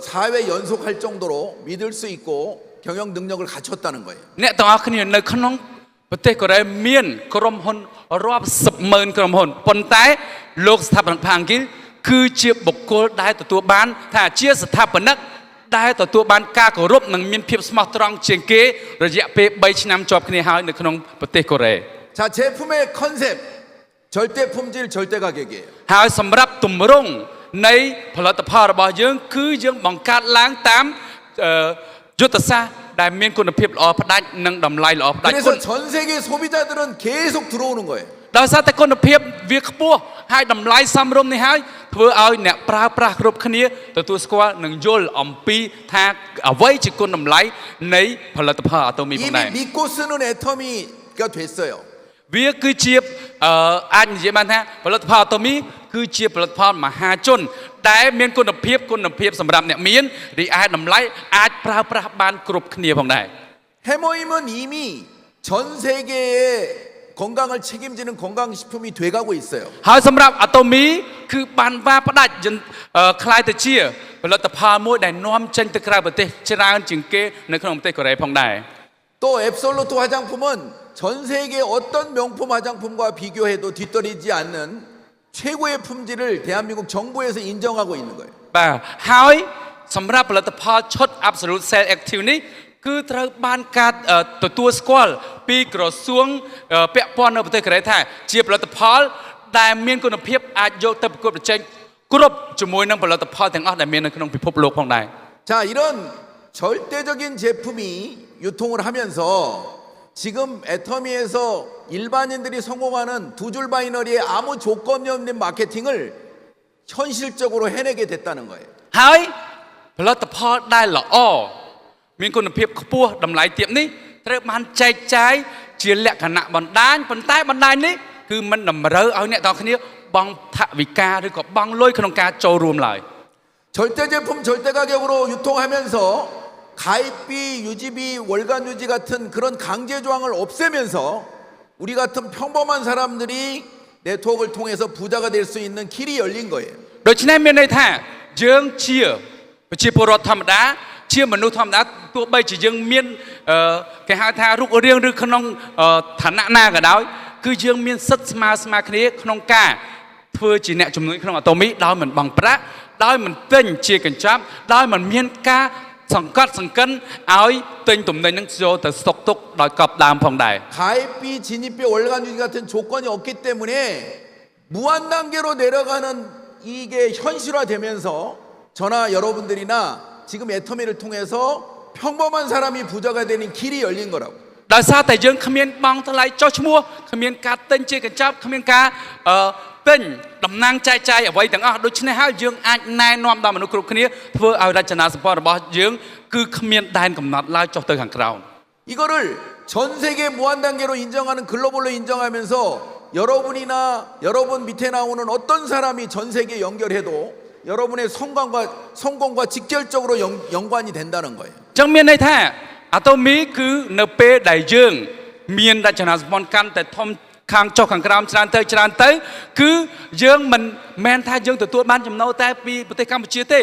사회 연속할 정도로 믿을 수 있고 경영 능력을 갖췄다는 거예요. អ្នកទាំងអស់គ្នានៅក្នុងប្រទេសកូរ៉េមានក្រុមហ៊ុនរាប់សិបម៉ឺនក្រុមហ៊ុនប៉ុន្តែលោកស្ថាបនិកផាងគីលគឺជាបុគ្គលដែលទទួលបានថាជាស្ថាបនិកដែលទទួលបានការគោរពនិងមានភាពស្មោះត្រង់ជាងគេរយៈពេល3ឆ្នាំជាប់គ្នាហើយនៅក្នុងប្រទេសកូរ៉េ 자, 제품의 컨셉 절대 품질 절대 가격이에요. ហើយសម្រាប់ទម្រង់នៃផលិតផលរបស់យើងគឺយើងបង្កើតឡើងតាមយុទ្ធសាស្ត្រដែលមានគុណភាពល្អផ្ដាច់និងតម្លៃល្អផ្ដាច់ 그래서 전 세계 소비자들은 계속 들어오는 거예요. ដោយសារតែគុណភាពវាខ្ពស់ហើយតម្លៃសមរម្យនេះហើយធ្វើឲ្យអ្នកប្រើប្រាស់គ្រប់គ្នាទទួលស្គាល់និងយល់អំពីថាអ្វីជាគុណតម្លៃនៃផលិតផលអាតូមីផងដែរ 이미 믿고 쓰는 애터미가 됐어요. វាគឺជាអាចនិយាយបានថាផលិតផលអាតូមីគឺជាផលិតផលមហាជនដែលមានគុណភាពសម្រាប់អ្នកមានរីឯតម្លៃអាចប្រើប្រាស់បានគ្រប់គ្នាផងដែរ 해머임은 이미 전 세계의 건강을 책임지는 건강식품이 돼가고 있어요. ហើយសម្រាប់អាតូមីគឺបានវាផ្ដាច់คล้ายទៅជាផលិតផលមួយដែលនាំចេញទៅក្រៅប្រទេសច្រើនជាងគេនៅក្នុងប្រទេសកូរ៉េផងដែរ 또 앱솔루트 화장품은 전 세계 어떤 명품 화장품과 비교해도 뒤떨어지지 않는 최고의 품질을 대한민국 정부에서 인정하고 있는 거예요. បាទហើយសម្រាប់ផលិតផលឈុត Absolute Cell Active នេះគឺត្រូវបានការទទួលស្គាល់ពីក្រសួងពាក់ព័ន្ធនៅប្រទេសកូរ៉េថាជាផលិតផលដែលមានគុណភាពអាចយកទៅប្រកួតប្រជែងគ្រប់ជាមួយនឹងផលិតផលទាំងអស់ដែលមាននៅក្នុងពិភពលោកផងដែរ 자, 이런 절대적인 제품이 유통을 하면서 지금 애터미에서 일반인들이 성공하는 두 줄 바이너리의 아무 조건이 없는 마케팅을 현실적으로 해내게 됐다는 거예요. ហើយផលិតផលដែលល្អមានគុណភាពខ្ពស់តម្លៃទាបនេះត្រូវបានចែកចាយជាលក្ខណៈបណ្ដាញប៉ុន្តែបណ្ដាញនេះគឺមិនតម្រូវឲ្យអ្នកទាំងគ្នាបង់ថវិកាឬក៏បង់លុយក្នុងការចូលរួមឡើយ 절대 제품 절대 가격으로 유통하면서 가입비, 유지비, 월간 유지 같은 그런 강제 조항을 없애면서 우리 같은 평범한 사람들이 네트워크를 통해서 부자가 될 수 있는 길이 열린 거예요. ដូច្នេះមានន័យថាយើងជាប្រជាពលរដ្ឋធម្មតាជាមនុស្សធម្មតាទោះបីជាយើងមាន គេហៅថារូបរាងឬក្នុងឋានៈណាក៏ដោយគឺយើងមានសិទ្ធិស្មើគ្នាក្នុងការធ្វើជាអ្នកជំនួយក្នុងអាតូមីដោយមិនបង់ប្រាក់ដោយមិនទិញជាកញ្ចប់ដោយមិនមានការសង្កត់សង្កិនឲ្យទិញទំនិញនឹងចូលទៅស្តុកទុកដោយកប់ដើមផងដែរ 가입비, 진입비, 월간 유지 같은 조건이 없기 때문에 무한 단계로 내려가는 이게 현실화되면서 저나 여러분들이나 지금 애터미를 통해서 평범한 사람이 부자가 되는 길이 열린 거라고. ដោយសារតែយើងគ្មានបង់ថ្លៃចុះឈ្មោះគ្មានការទិញជាកញ្ចប់គ្មានការទិញតំណាងចែកចាយអ្វីទាំងអស់ដូច្នេះហើយយើងអាចណែនាំដល់មនុស្សគ្រប់គ្នាធ្វើឲ្យរចនាសម្ព័ន្ធរបស់យើងគឺគ្មានដែនកំណត់ឡើយចុះទៅខាងក្រោម 이거를 전 세계 무한 단계로 인정하는 글로벌로 인정하면서 여러분이나 여러분 밑에 나오는 어떤 사람이 전 세계에 연결해도 여러분의 성공과 직결적으로 연관이 된다는 거예요. ចឹងមានន័យថាអាតូមីគឺនៅពេលដែលយើងមានរចនាសម្ព័ន្ធកាន់តែធំខាងចុះខាងក្រោមច្រើនទៅគឺយើងមិនមែនថាយើងទទួលបានចំណូលតែពីប្រទេសកម្ពុជាទេ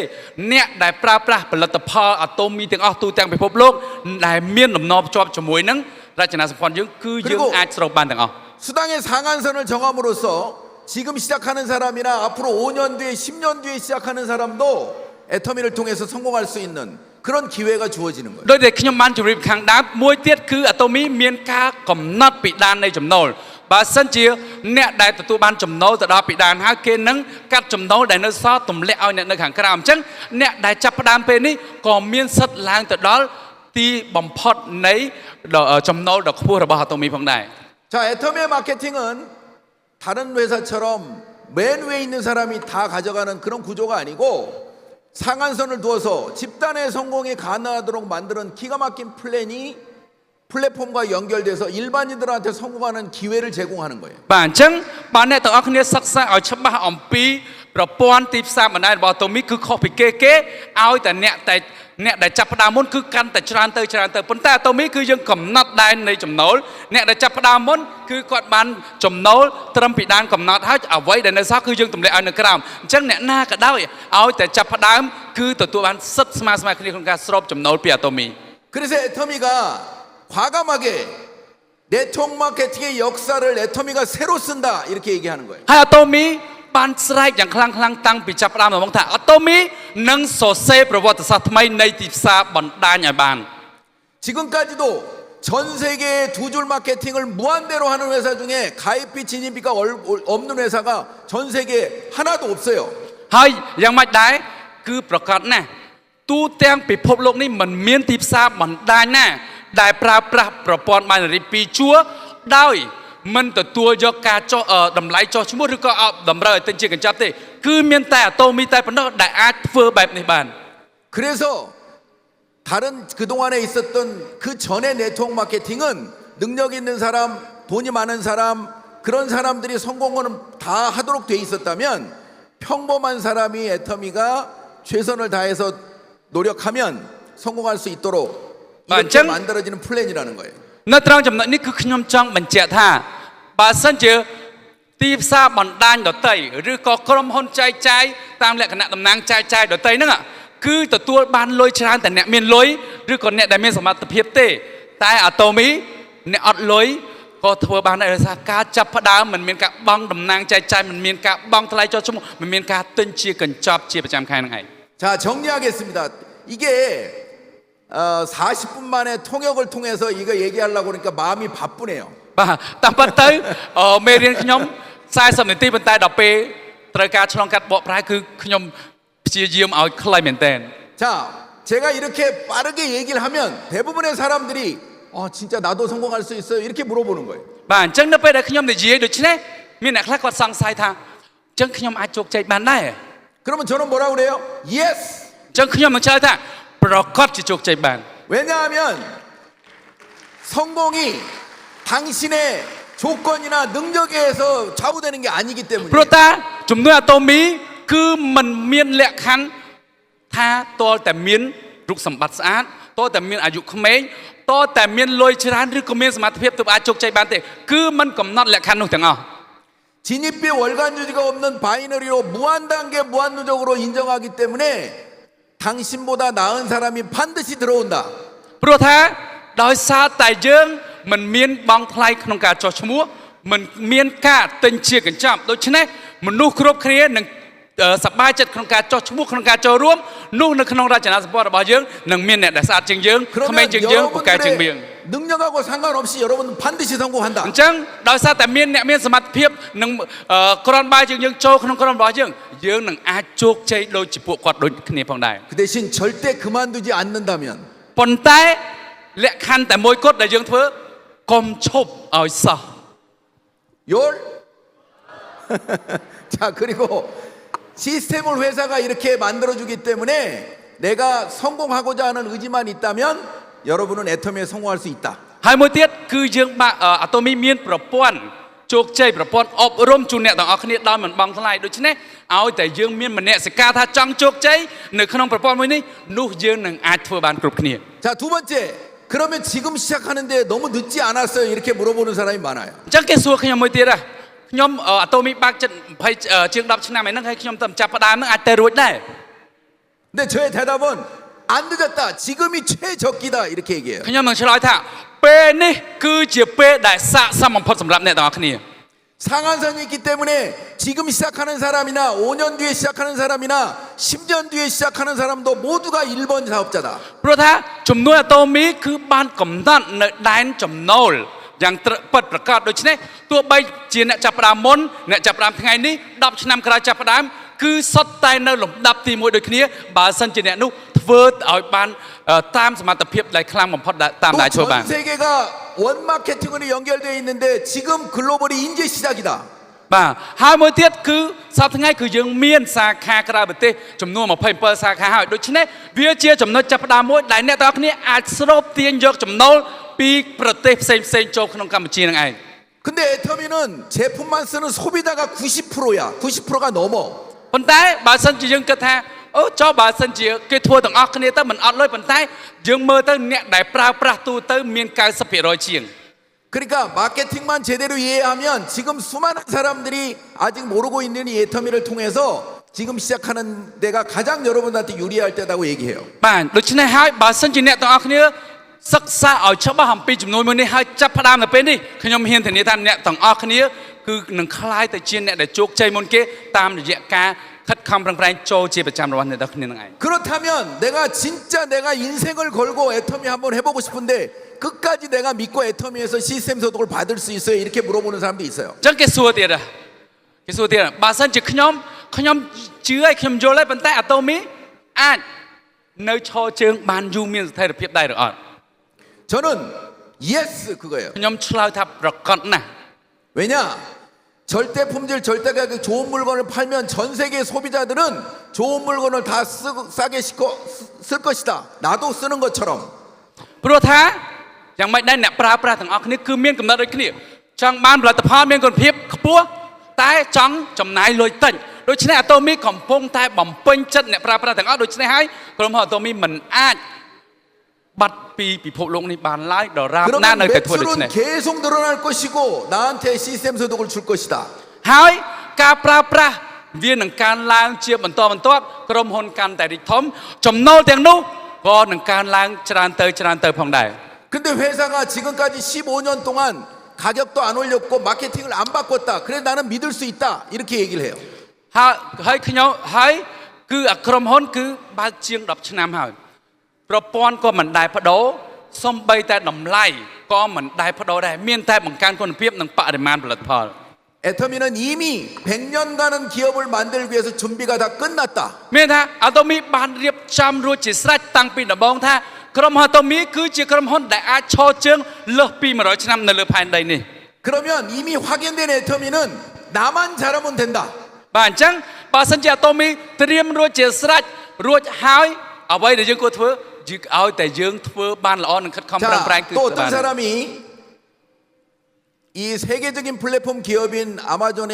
អ្នកដែលប្រើប្រាស់ផលិតផលអាតូមីទាំងអស់ទូទាំងពិភពលោកដែលមានដំណរភ្ជាប់ជាមួយនឹងរចនាសម្ព័ន្ធយើងគឺយើងអាចស្រូបបានទាំងអស់ 수당의 상한선을 정함으로써 지금 시작하는 사람이나 앞으로 5년 뒤에 10년 뒤에 시작하는 사람도 애터미를 통해서 성공할 수 있는 그런 기회가 주어지는 거예요. ដោយតែខ្ញុំបានជម្រាបខាងដើមមួយទៀតគឺអាតូមីមានការកំណត់ពីដាននៃចំណូលបើសិនជាអ្នកដែលទទួលបានចំណូលទៅដល់ពីដានហើយគេនឹងកាត់ចំណូលដែលនៅសល់ទម្លាក់ឲ្យអ្នកនៅខាងក្រៅអញ្ចឹងអ្នកដែលចាប់ផ្ដើមពេលនេះក៏មានសិទ្ធិឡើងទៅដល់ទីបំផុតនៃចំណូលដ៏ខ្ពស់របស់អាតូមីផងដែរ 자, 애터미의 마케팅은 다른 회사처럼 맨 위에 있는 사람이 다 가져가는 그런 구조가 아니고 상한선을 두어서 집단의 성공이 가능하도록 만드는 기가 막힌 플랜이 플랫폼과 연결돼서 일반인들한테 성공하는 기회를 제공하는 거예요. បាទអញ្ចឹងបើអ្នកទាំងអស់គ្នាសិក្សាឲ្យច្បាស់អំពីប្រព័ន្ធទីផ្សារបណ្ដាញរបស់អាតូមីគឺខុសពីគេឲ្យតែអ្នកដែលចាប់ផ្ដើមមុនគឺកាន់តែច្រើនទៅប៉ុន្តែអាតូមីគឺយើងកំណត់ដែននៃចំណូលអ្នកដែលចាប់ផ្ដើមមុនគឺគាត់បានចំណូលត្រឹមពីដែនកំណត់ហើយអ្វីដែលនៅសល់គឺយើងទម្លាក់ឲ្យនៅក្រោមអញ្ចឹងអ្នកណាក៏ដោយឲ្យតែចាប់ផ្ដើមគឺទទួលបានសិទ្ធិស្មើគ្នាក្នុងការស្រូបចំណូលពីអាតូមី 그래서 애터미가 과감하게 네트워크 마케팅의 역사를 애터미가 새로 쓴다 이렇게 얘기하는 거예요. ហើយអាតូមីបានស្រែកយ៉ាងខ្លាំងតាំងពីចាប់ផ្ដើមមកថាអាតូមីនឹងសរសេរប្រវត្តិសាស្ត្រថ្មីនៃទីផ្សារបណ្ដាញឲ្យបាន 지금까지도 전 세계의 두 줄 마케팅을 무한대로 하는 회사 중에 가입비 진입비가 없는 회사가 전 세계에 하나도 없어요. ហើយយ៉ាងម៉េចដែរគឺប្រកាសណាស់ទូទាំងពិភពលោកនេះមិនមានទីផ្សារបណ្ដាញណាដែលប្រើប្រាស់ប្រព័ន្ធបាយនារី2ជួរដោយមិនទទួលយកការចុះតម្លៃចុះឈ្មោះឬក៏តម្រូវឲ្យទិញជាកញ្ចប់ទេគឺមានតែអាតូមីតែប៉ុណ្ណោះដែលអាចធ្វើបែបនេះបាន 그래서 다른 그동안에 있었던 그 전의 네트워크 마케팅은 능력 있는 사람, 돈이 많은 사람 그런 사람들이 성공을 다 하도록 돼 있었다면 평범한 사람이 애터미가 최선을 다해서 노력하면 성공할 수 있도록 이렇게 만들어지는 플랜이라는 거예요. នៅត្រង់ចំណុចនេះគឺខ្ញុំចង់បញ្ជាក់ថាបើសិនជាទីផ្សារបណ្ដាញដតីឬក៏ក្រុមហ៊ុនចែកចាយតាមលក្ខណៈតំណាងចែកចាយដតីហ្នឹងគឺទទួលបានលុយច្រើនតែអ្នកមានលុយឬក៏អ្នកដែលមានសមត្ថភាពទេតែអាតូមីអ្នកអត់លុយក៏ធ្វើបានដែរដោយសារការចាប់ផ្ដើមមិនមានការបង់តំណាងចែកចាយមិនមានការបង់ថ្លៃចុះឈ្មោះមិនមានការទិញជាកញ្ចប់ជាប្រចាំខែហ្នឹងឯង 자, 정리하겠습니다. 이게 40분 만에 통역을 통해서 이거 얘기하려고 그러니까 마음이 바쁘네요. បាទតាមពិតទៅមេរៀនខ្ញុំ40នាទីប៉ុន្តែដល់ពេលត្រូវការឆ្លងកាត់បកប្រែគឺខ្ញុំព្យាយាមឲ្យខ្លីមែនតើ 자, 제가 이렇게 빠르게 얘기를 하면 대부분의 사람들이 진짜 나도 성공할 수 있어요. 이렇게 물어보는 거예요. បាទអញ្ចឹងនៅពេលដែលខ្ញុំនិយាយដូចនេះមានអ្នកខ្លះគាត់សង្ស័យថាអញ្ចឹងខ្ញុំអាចជោគជ័យបានដែរ 그러면 저는 뭐라 그래요? Yes. អញ្ចឹងខ្ញុំនឹងឆ្លើយថាប្រកាសជាជោគជ័យបាន 왜냐하면 성공이 당신의 조건이나 능력에 의해서 좌우되는 게 아니기 ព្រោះ 때문이에요. តាជំនួយអាតូមីគឺมันមានលក្ខខណ្ឌថាតលតែមានរូបសម្បត្តិស្អាតតលតែមានអាយុក្មេងតលតែមានលុយច្រើនឬក៏មានសមត្ថភាពទើបអាចជោគជ័យបានទេគឺมันកំណត់លក្ខខណ្ឌនោះទាំងអស់ 진입비 월간 유지가 없는 바이너리로 무한 단계 무한 누적으로 인정하기 때문에 당신보다 나은 사람이 반드시 들어온다. ព្រោះថា ដោយសារតែយើងមិនមានបងថ្លៃក្នុងការចោះឈ្មោះមិនមានការទិញជាកញ្ចប់ដូច្នេះមនុស្សគ្រប់គ្នានឹងសប្បាយចិត្តក្នុងការចោះឈ្មោះក្នុងការចូលរួមនោះនៅក្នុងរចនាសម្ព័ន្ធរបស់យើងនឹងមានអ្នកដែលស្អាតជាងយើងក្មេងជាងយើងពូកែជាងយើង 능력하고 상관없이 여러분은 반드시 성공한다. អញ្ចឹងដោយសារតែមានអ្នកមានសមត្ថភាពនឹងក្រនបាយជាងយើងចូលក្នុងក្រុមរបស់យើងនឹងអាចជោគជ័យដូចជាពួកគាត់ដូចគ្នាផងដែរ 그 대신 절대 그만두지 않는다면 ប៉ុន្តែលក្ខខណ្ឌតែមួយគត់ដែលយើងធ្វើកុំឈប់ឲ្យសោះ 열. 자 그리고 시스템을 회사가 이렇게 만들어주기 때문에 내가 성공하고자 하는 의지만 있다면 여러분은 애터미에 성공할 수 있다. ហើយមួយទៀតគឺយើងបាក់អាតូមីមានប្រព័ន្ធជោគជ័យប្រព័ន្ធអប់រំជូនអ្នកទាំងអស់គ្នាដោយមិនបង់ថ្លៃដូច្នេះឲ្យតែយើងមានមនសិការថាចង់ជោគជ័យនៅក្នុងប្រព័ន្ធមួយនេះនោះយើងនឹងអាចធ្វើបានគ្រប់គ្នា 자 두 번째 그러면 지금 시작하는데 너무 늦지 않았어요 이렇게 물어보는 사람이 많아요. អញ្ចឹងគេសួរខ្ញុំមួយទៀតខ្ញុំអាតូមីបាក់ចិត្ត20ជាង10ឆ្នាំហ្នឹងហើយខ្ញុំទៅចាប់ផ្ដើមហ្នឹងអាចទៅរួចដែរ 근데 저의 대답은 안 늦었다. 지금이 최적기다 이렇게 얘기해요. ខ្ញុំនឹងឆ្លើយថាពេលនេះគឺជាពេលដែលស័ក្តិសមបំផុតសម្រាប់អ្នកទាំងអស់គ្នា 상한선이 있기 때문에 지금 시작하는 사람이나 5년 뒤에 시작하는 사람이나 10년 뒤에 시작하는 사람도 모두가 1번 사업자다. ព្រោះថាចំនួនអាតូមីគឺបានកំណត់នៅដែនចំណូលយ៉ាងពិតប្រាកដដូច្នេះទោះបីជាអ្នកចាប់ផ្ដើមមុនអ្នកចាប់ផ្ដើមថ្ងៃនេះ10ឆ្នាំក្រោយចាប់ផ្ដើមគឺសុទ្ធតែនៅលំដាប់ទី1ដូចគ្នាបើសិនជាអ្នកនោះធ្វើឲ្យបានតាមសមត្ថភាពដែលខ្លាំងបំផុតតាមដែលធ្វើបាន 전 세계가 원 마케팅으로 연결되어 있는데 지금 글로벌이 이제 시작이다. បាទហើយមួយទៀតគឺសប្តាហ៍ថ្ងៃគឺយើងមានសាខាក្រៅប្រទេសចំនួន27សាខាហើយដូច្នេះវាជាចំណុចចាប់ផ្ដើមមួយដែលអ្នកទាំងអស់គ្នាអាចស្រូបទាញយកចំណូលពីប្រទេសផ្សេងៗចូលក្នុងកម្ពុជានឹងឯង 근데 애터미는 제품만 쓰는 소비자가 90%야. 90%가 넘어. ប៉ុន្តែបើសិនជាយើងគិតថាអូចុះបើសិនជាគេធ្វើទាំងអស់គ្នាទៅមិនអត់លុយប៉ុន្តែយើងមើលទៅអ្នកដែលប្រើប្រាស់ទូទៅមាន 90% ជាង 그러니까 마케팅만 제대로 이해하면 지금 수많은 사람들이 아직 모르고 있는 이 애터미를 통해서 지금 시작하는 데가 가장 여러분한테 유리할 때라고 얘기해요. បាទដូច្នេះហើយបើសិនជាអ្នកទាំងអស់គ្នាសិក្សាឲ្យច្បាស់អំពីចំនួនមួយនេះហើយចាប់ផ្ដើមនៅពេលនេះខ្ញុំហ៊ានធានាថាអ្នកទាំងអស់គ្នាគឺនឹងคล้ายទៅជាអ្នកដែលជោគជ័យមុនគេតាមរយៈការខិតខំប្រឹងប្រែងចូលជាប្រចាំរបស់អ្នកទាំងគ្នានឹងឯង 그렇다면 내가 진짜 내가 인생을 걸고 애터미 한번 해보고 싶은데 끝까지 내가 믿고 애터미에서 시스템 소득을 받을 수 있어요? 이렇게 물어보는 사람도 있어요. អញ្ចឹងគេសួរទៀតគេសួរទៀតបើសិនជាខ្ញុំជឿឲ្យខ្ញុំយល់ហើយប៉ុន្តែអាតូមីអាចនៅឈរជើងបានយូរមានស្ថិរភាពដែរឬអត់ 저는 yes 그거예요. ខ្ញុំឆ្លើយថាប្រកបណាស់ 왜냐? 절대 품질 절대 가격 좋은 물건을 팔면 전 세계 소비자들은 좋은 물건을 다 싸게 쓸 것이다. 나도 쓰는 것처럼. ព្រោះថាយ៉ាងម៉េចដែរអ្នកប្រើប្រាស់ទាំងអស់គ្នាគឺមានកំណត់ដូចគ្នាចង់បានផលិតផលមានគុណភាពខ្ពស់តែចង់ចំណាយលុយតិចដូច្នេះអាតូមីកំពុងតែបំពេញចិត្តអ្នកប្រើប្រាស់ទាំងអស់ដូច្នេះហើយក្រុមហ៊ុនអាតូមីមិនអាចបាត់ពីពិភពលោកនេះបានឡើយដរាបណានៅតែធ្វើដូច្នេះ 매출은 계속 늘어날 것이고 나한테 시스템 소득을 줄 것이다. ហើយការប្រើប្រាស់វានឹងកើនឡើងជាបន្តបន្ទាប់ក្រុមហ៊ុនកាន់តែរីកធំចំណូលទាំងនោះក៏នឹងកើនឡើងច្រើនទៅផងដែរ 근데 회사가 지금까지 15년 동안 가격도 안 올렸고 마케팅을 안 바꿨다. 그래 나는 믿을 수 있다. 이렇게 얘기를 해요. ហើយខ្ញុំហើយគឺអាក្រុមហ៊ុនគឺបើកជាង10ឆ្នាំហើយប្រព័ន្ធក៏មិនដែលបដូរសំបីតែតម្លៃក៏មិនដែលបដូរដែរមានតែបង្កើនគុណភាពនិងបរិមាណផលិតផល 애터미는 이미 100년간은 기업을 만들기 위해서 준비가 다 끝났다. មានថាអាតូមីបានរៀបចំរួចជាស្រេចតាំងពីដំបូងថាក្រុមហ៊ុនអាតូមីគឺជាក្រុមហ៊ុនដែលអាចឈរជើងលើសពី100ឆ្នាំនៅលើផែនដីនេះ 그러면 이미 확인된 애터미는 나만 잘하면 된다. បាទអញ្ចឹងបើសិនជាអាតូមីត្រៀមរួចជាស្រេចរួចហើយអ្វីដែលយើងគួរធ្វើឲ្យតែយើងធ្វើបានល្អនិងខិតខំប្រឹងប្រែងគឺ 또 ធ្វើ 어떤 បាន 사람이 이 세계적인 플랫폼 기업인 아마존의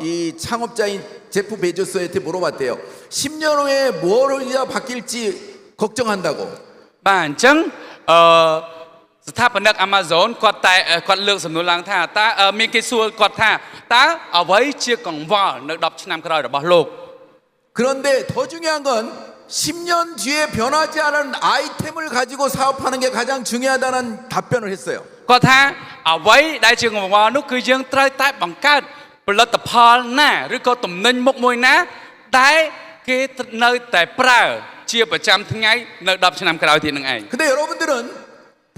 이 창업자인 제프 베조스한테 물어봤대요. 10년 후에 뭐가 바뀔지 걱정한다고. បាទអញ្ចឹងស្ថាបនិក Amazon គាត់លើកសំណួរឡើងថាតើមានគេសួរគាត់ថាតើអ្វីជាកង្វល់នៅ10ឆ្នាំក្រោយរបស់លោក 그런데 더 중요한 건 10년 뒤에 변하지 않은 아이템을 가지고 사업하는 게 가장 중요하다는 답변을 했어요. គាត់ថាអ្វីដែលជាកង្វល់នោះគឺយើងត្រូវតែបង្កើតផលិតផលណាឬក៏ទំនិញមុខមួយណាដែលគេនៅតែប្រើជាប្រចាំថ្ងៃនៅ10ឆ្នាំក្រោយទៀតនឹងឯង 근데 여러분들은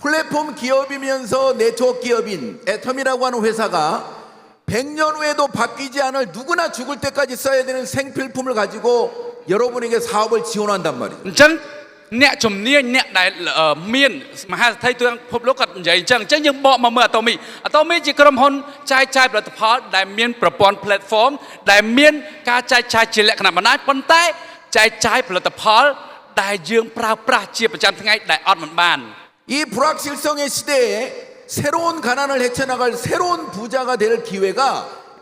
플랫폼 기업이면서 네트워크 기업인 애텀이라고 하는 회사가 100년 후에도 바뀌지 않을 누구나 죽을 때까지 써야 되는 생필품을 가지고 여러분에게 사업을 지원한단 말이에요. អញ្ចឹងអ្នកជំនាញអ្នកដែលមានមហាសេដ្ឋីទូទាំងពិភពលោកគាត់និយាយអញ្ចឹងយើងបកមកមើល Atomy ជាក្រុមហ៊ុនចែកចាយផលិតផលដែលមានប្រព័ន្ធ platform ដែលមានការចែកចាយជាលក្ខណៈបណ្ដាញប៉ុន្តែចែកចាយផលិតផលដែលយើងប្រើប្រាស់ជាប្រចាំថ្ងៃដែលអត់មិនបាន 이 불확실성의 시대에 새로운 가난을 헤쳐나갈 새로운 부자가 될 기회가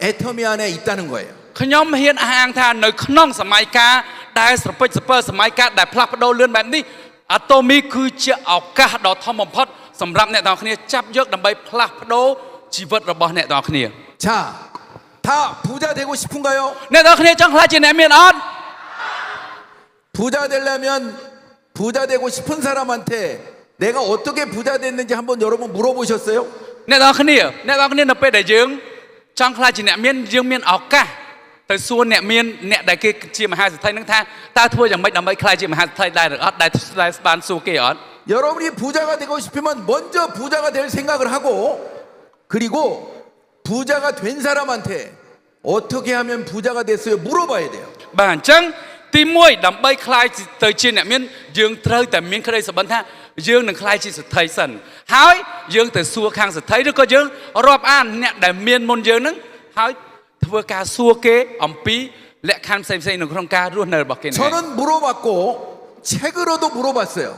애터미 안에 있다는 거예요. ខ្ញុំហ៊ានអះអាងថានៅក្នុងសម័យកាលដែលស្រពេចស្រពើសម័យកាលដែលផ្លាស់ប្ដូរលឿនបែបនេះ Atomy គឺជាឱកាសដ៏ធំបំផុតសម្រាប់អ្នកទាំងអស់គ្នាចាប់យកដើម្បីផ្លាស់ប្ដូរជីវិតរបស់អ្នកទាំងអស់គ្នា 자, 다 부자 되고 싶은가요? អ្នកទាំងអស់គ្នាចង់ខ្លាចជាអ្នកមានអត់ 부자 되려면 부자 되고 싶은 사람한테 내가 어떻게 부자 됐는지 한번 여러분 물어보셨어요? អ្នកទាំងអស់គ្នានៅពេលដែលយើងចង់ខ្លាចជាអ្នកមានយើងមានឱកាសទៅសួរអ្នកមានអ្នកដែលគេជាមហាសេដ្ឋីនឹងថាតើធ្វើយ៉ាងម៉េចដើម្បីខ្លាចជាមហាសេដ្ឋីដែរឬអត់ដែលបានសួរគេអត់ 여러분이 부자가 되고 싶으면 먼저 부자가 될 생각을 하고 그리고 부자가 된 사람한테 어떻게 하면 부자가 됐어요 물어봐야 돼요. បាទអញ្ចឹងទី1ដើម្បីខ្លាចទៅជាអ្នកមានយើងត្រូវតែមានក្តីសុបិនថាយើងនឹងខ្លាចជាសេដ្ឋីសិនហើយយើងទៅសួរខាងសេដ្ឋីឬក៏យើងរាប់អានអ្នកដែលមានមុនយើងនឹងហើយធ្វើការសួរគេអំពីលក្ខខណ្ឌផ្សេងៗនៅក្នុងការរស់នៅរបស់គេ 저는 물어봤고 책으로도 물어봤어요.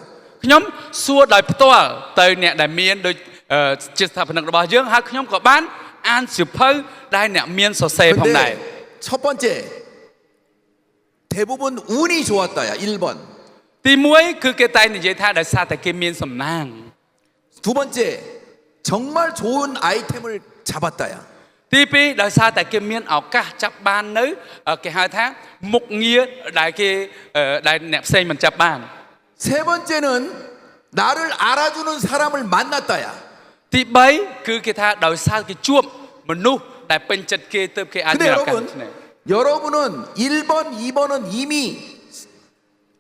ខ្ញុំសួរដោយផ្ទាល់ទៅអ្នកដែលមានដូចជាស្ថាបនិករបស់យើងហើយខ្ញុំក៏បានអានសៀវភៅដែលអ្នកមានសរសេរផងដែរ 첫 번째 대부분 운이 좋았다야 1번. ទី1គឺគេតែនិយាយថាដោយសារតែគេមានសំណាង 두 번째 정말 좋은 아이템을 잡았다야. ទី2ដោយសារតែគេមានឱកាសចាប់បាននៅគេហៅថាមុខងារដែលគេដែលអ្នកផ្សេងមិនចាប់បាន 세 번째는 나를 알아주는 사람을 만났다야. ទី3គឺគេថាដោយសារគេជួបមនុស្សដែលពេញចិត្តគេទើបគេអាច 근데 មានឱកាសនេះ 여러분은 1번, 2번은 이미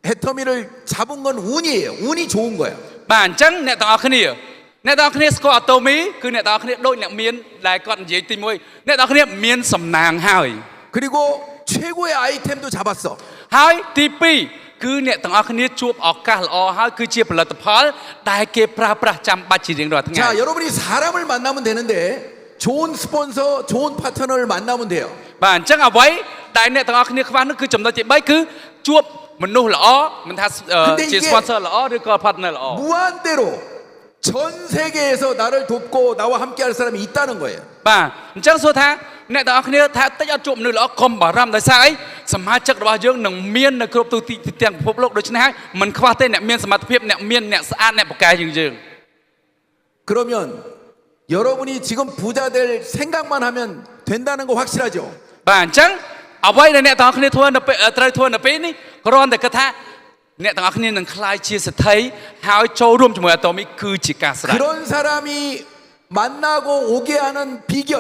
해터미를 잡은 건 운이에요. 운이 좋은 거야. បាទអញ្ចឹងអ្នកទាំងអស់គ្នាស្គាល់ Atomy គឺអ្នកទាំងអស់គ្នាដូចអ្នកមានដែលគាត់និយាយទី1អ្នកទាំងអស់គ្នាមានសំណាងហើយ 그리고 최고의 아이템도 잡았어. ហើយទី2គឺអ្នកទាំងអស់គ្នាជួបឱកាសល្អហើយគឺជាផលិតផលដែលគេប្រើប្រាស់ចាំបាច់ជារៀងរាល់ថ្ងៃ 자, 여러분이 사람을 만나면 되는데 좋은 스폰서, 좋은 파트너를 만나면 돼요. បាទអញ្ចឹងអ្វីដែលអ្នកទាំងអស់គ្នាខ្វះនោះគឺចំណុចទី3គឺជួបមនុស្សល្អមិនថាជា sponsor ល្អឬក៏ partner ល្អ 무한대로 전 세계에서 나를 돕고 나와 함께할 사람이 있다는 거예요. បាទអញ្ចឹងសួរថាអ្នកទាំងអស់គ្នាថាតិចអត់ជួបមនុស្សល្អកុំបារម្ភដោយសារអីសមាជិករបស់យើងនឹងមាននៅគ្រប់ទូទីទាំងពិភពលោកដូច្នេះហើយមិនខ្វះទេអ្នកមានសមត្ថភាពអ្នកមានអ្នកស្អាតអ្នកបកកែយើង 그러면 여러분이 지금 부자 될 생각만 하면 된다는 거 확실하죠? បាទអញ្ចឹងអ្វីដែលអ្នកទាំងអស់គ្នាធ្វើនៅពេលត្រូវធ្វើនៅពេលនេះគ្រាន់តែគិតថាអ្នកទាំងអស់គ្នានឹងខ្លាយជាសេដ្ឋីហើយចូលរួមជាមួយ Atomy គឺជាការស្រេច 그런 사람이 만나고 오게 하는 비결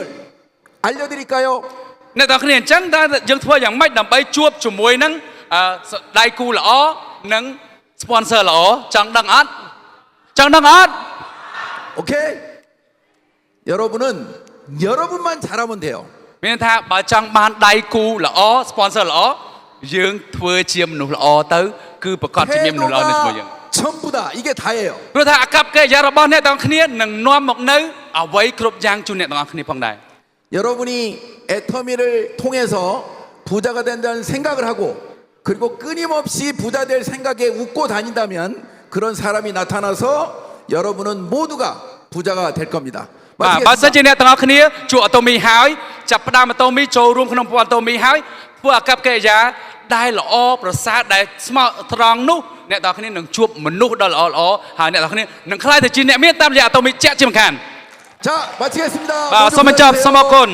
알려드릴까요? អ្នកទាំងអស់គ្នាអញ្ចឹងតើយើងធ្វើយ៉ាងម៉េចដើម្បីជួបជាមួយនឹងដៃគូល្អនិង sponsor ល្អចង់ដឹងអត់ 오케이? 여러분은 여러분만 잘하면 돼요. មានថាបើចង់បានដៃគូល្អ sponsor ល្អយើងធ្វើជាមនុស្សល្អទៅគឺប្រកាសជាមានមនុស្សល្អនៅជាមួយយើង 전부다 이게 다예요. ព្រោះថាអាកប្បកិរិយារបស់អ្នកទាំងអស់គ្នានឹងនាំមកនៅអ្វីគ្រប់យ៉ាងជូនអ្នកទាំងអស់គ្នាផងដែរ 여러분이 애터미를 통해서 부자가 된다는 생각을 하고 그리고 끊임없이 부자 될 생각에 웃고 다닌다면 그런 사람이 나타나서 여러분은 모두가 부자가 될 겁니다. បាទបើសិនជាអ្នកទាំងអស់គ្នាជួប Atomy ហើយចាប់ផ្ដើម Atomy ចូលរួមក្នុងពួក Atomy ហើយធ្វើអាកប្បកិរិយាដែលល្អប្រសើរដែលស្មោះត្រង់នោះអ្នកទាំងអស់គ្នានឹងជួបមនុស្សដ៏ល្អហើយអ្នកទាំងអស់គ្នានឹងក្លាយទៅជាអ្នកមានតាមរយៈ Atomy ជាក់ជាមិនខាន 자, 마치겠습니다. បាទសូមបញ្ចប់សូមអរគុណ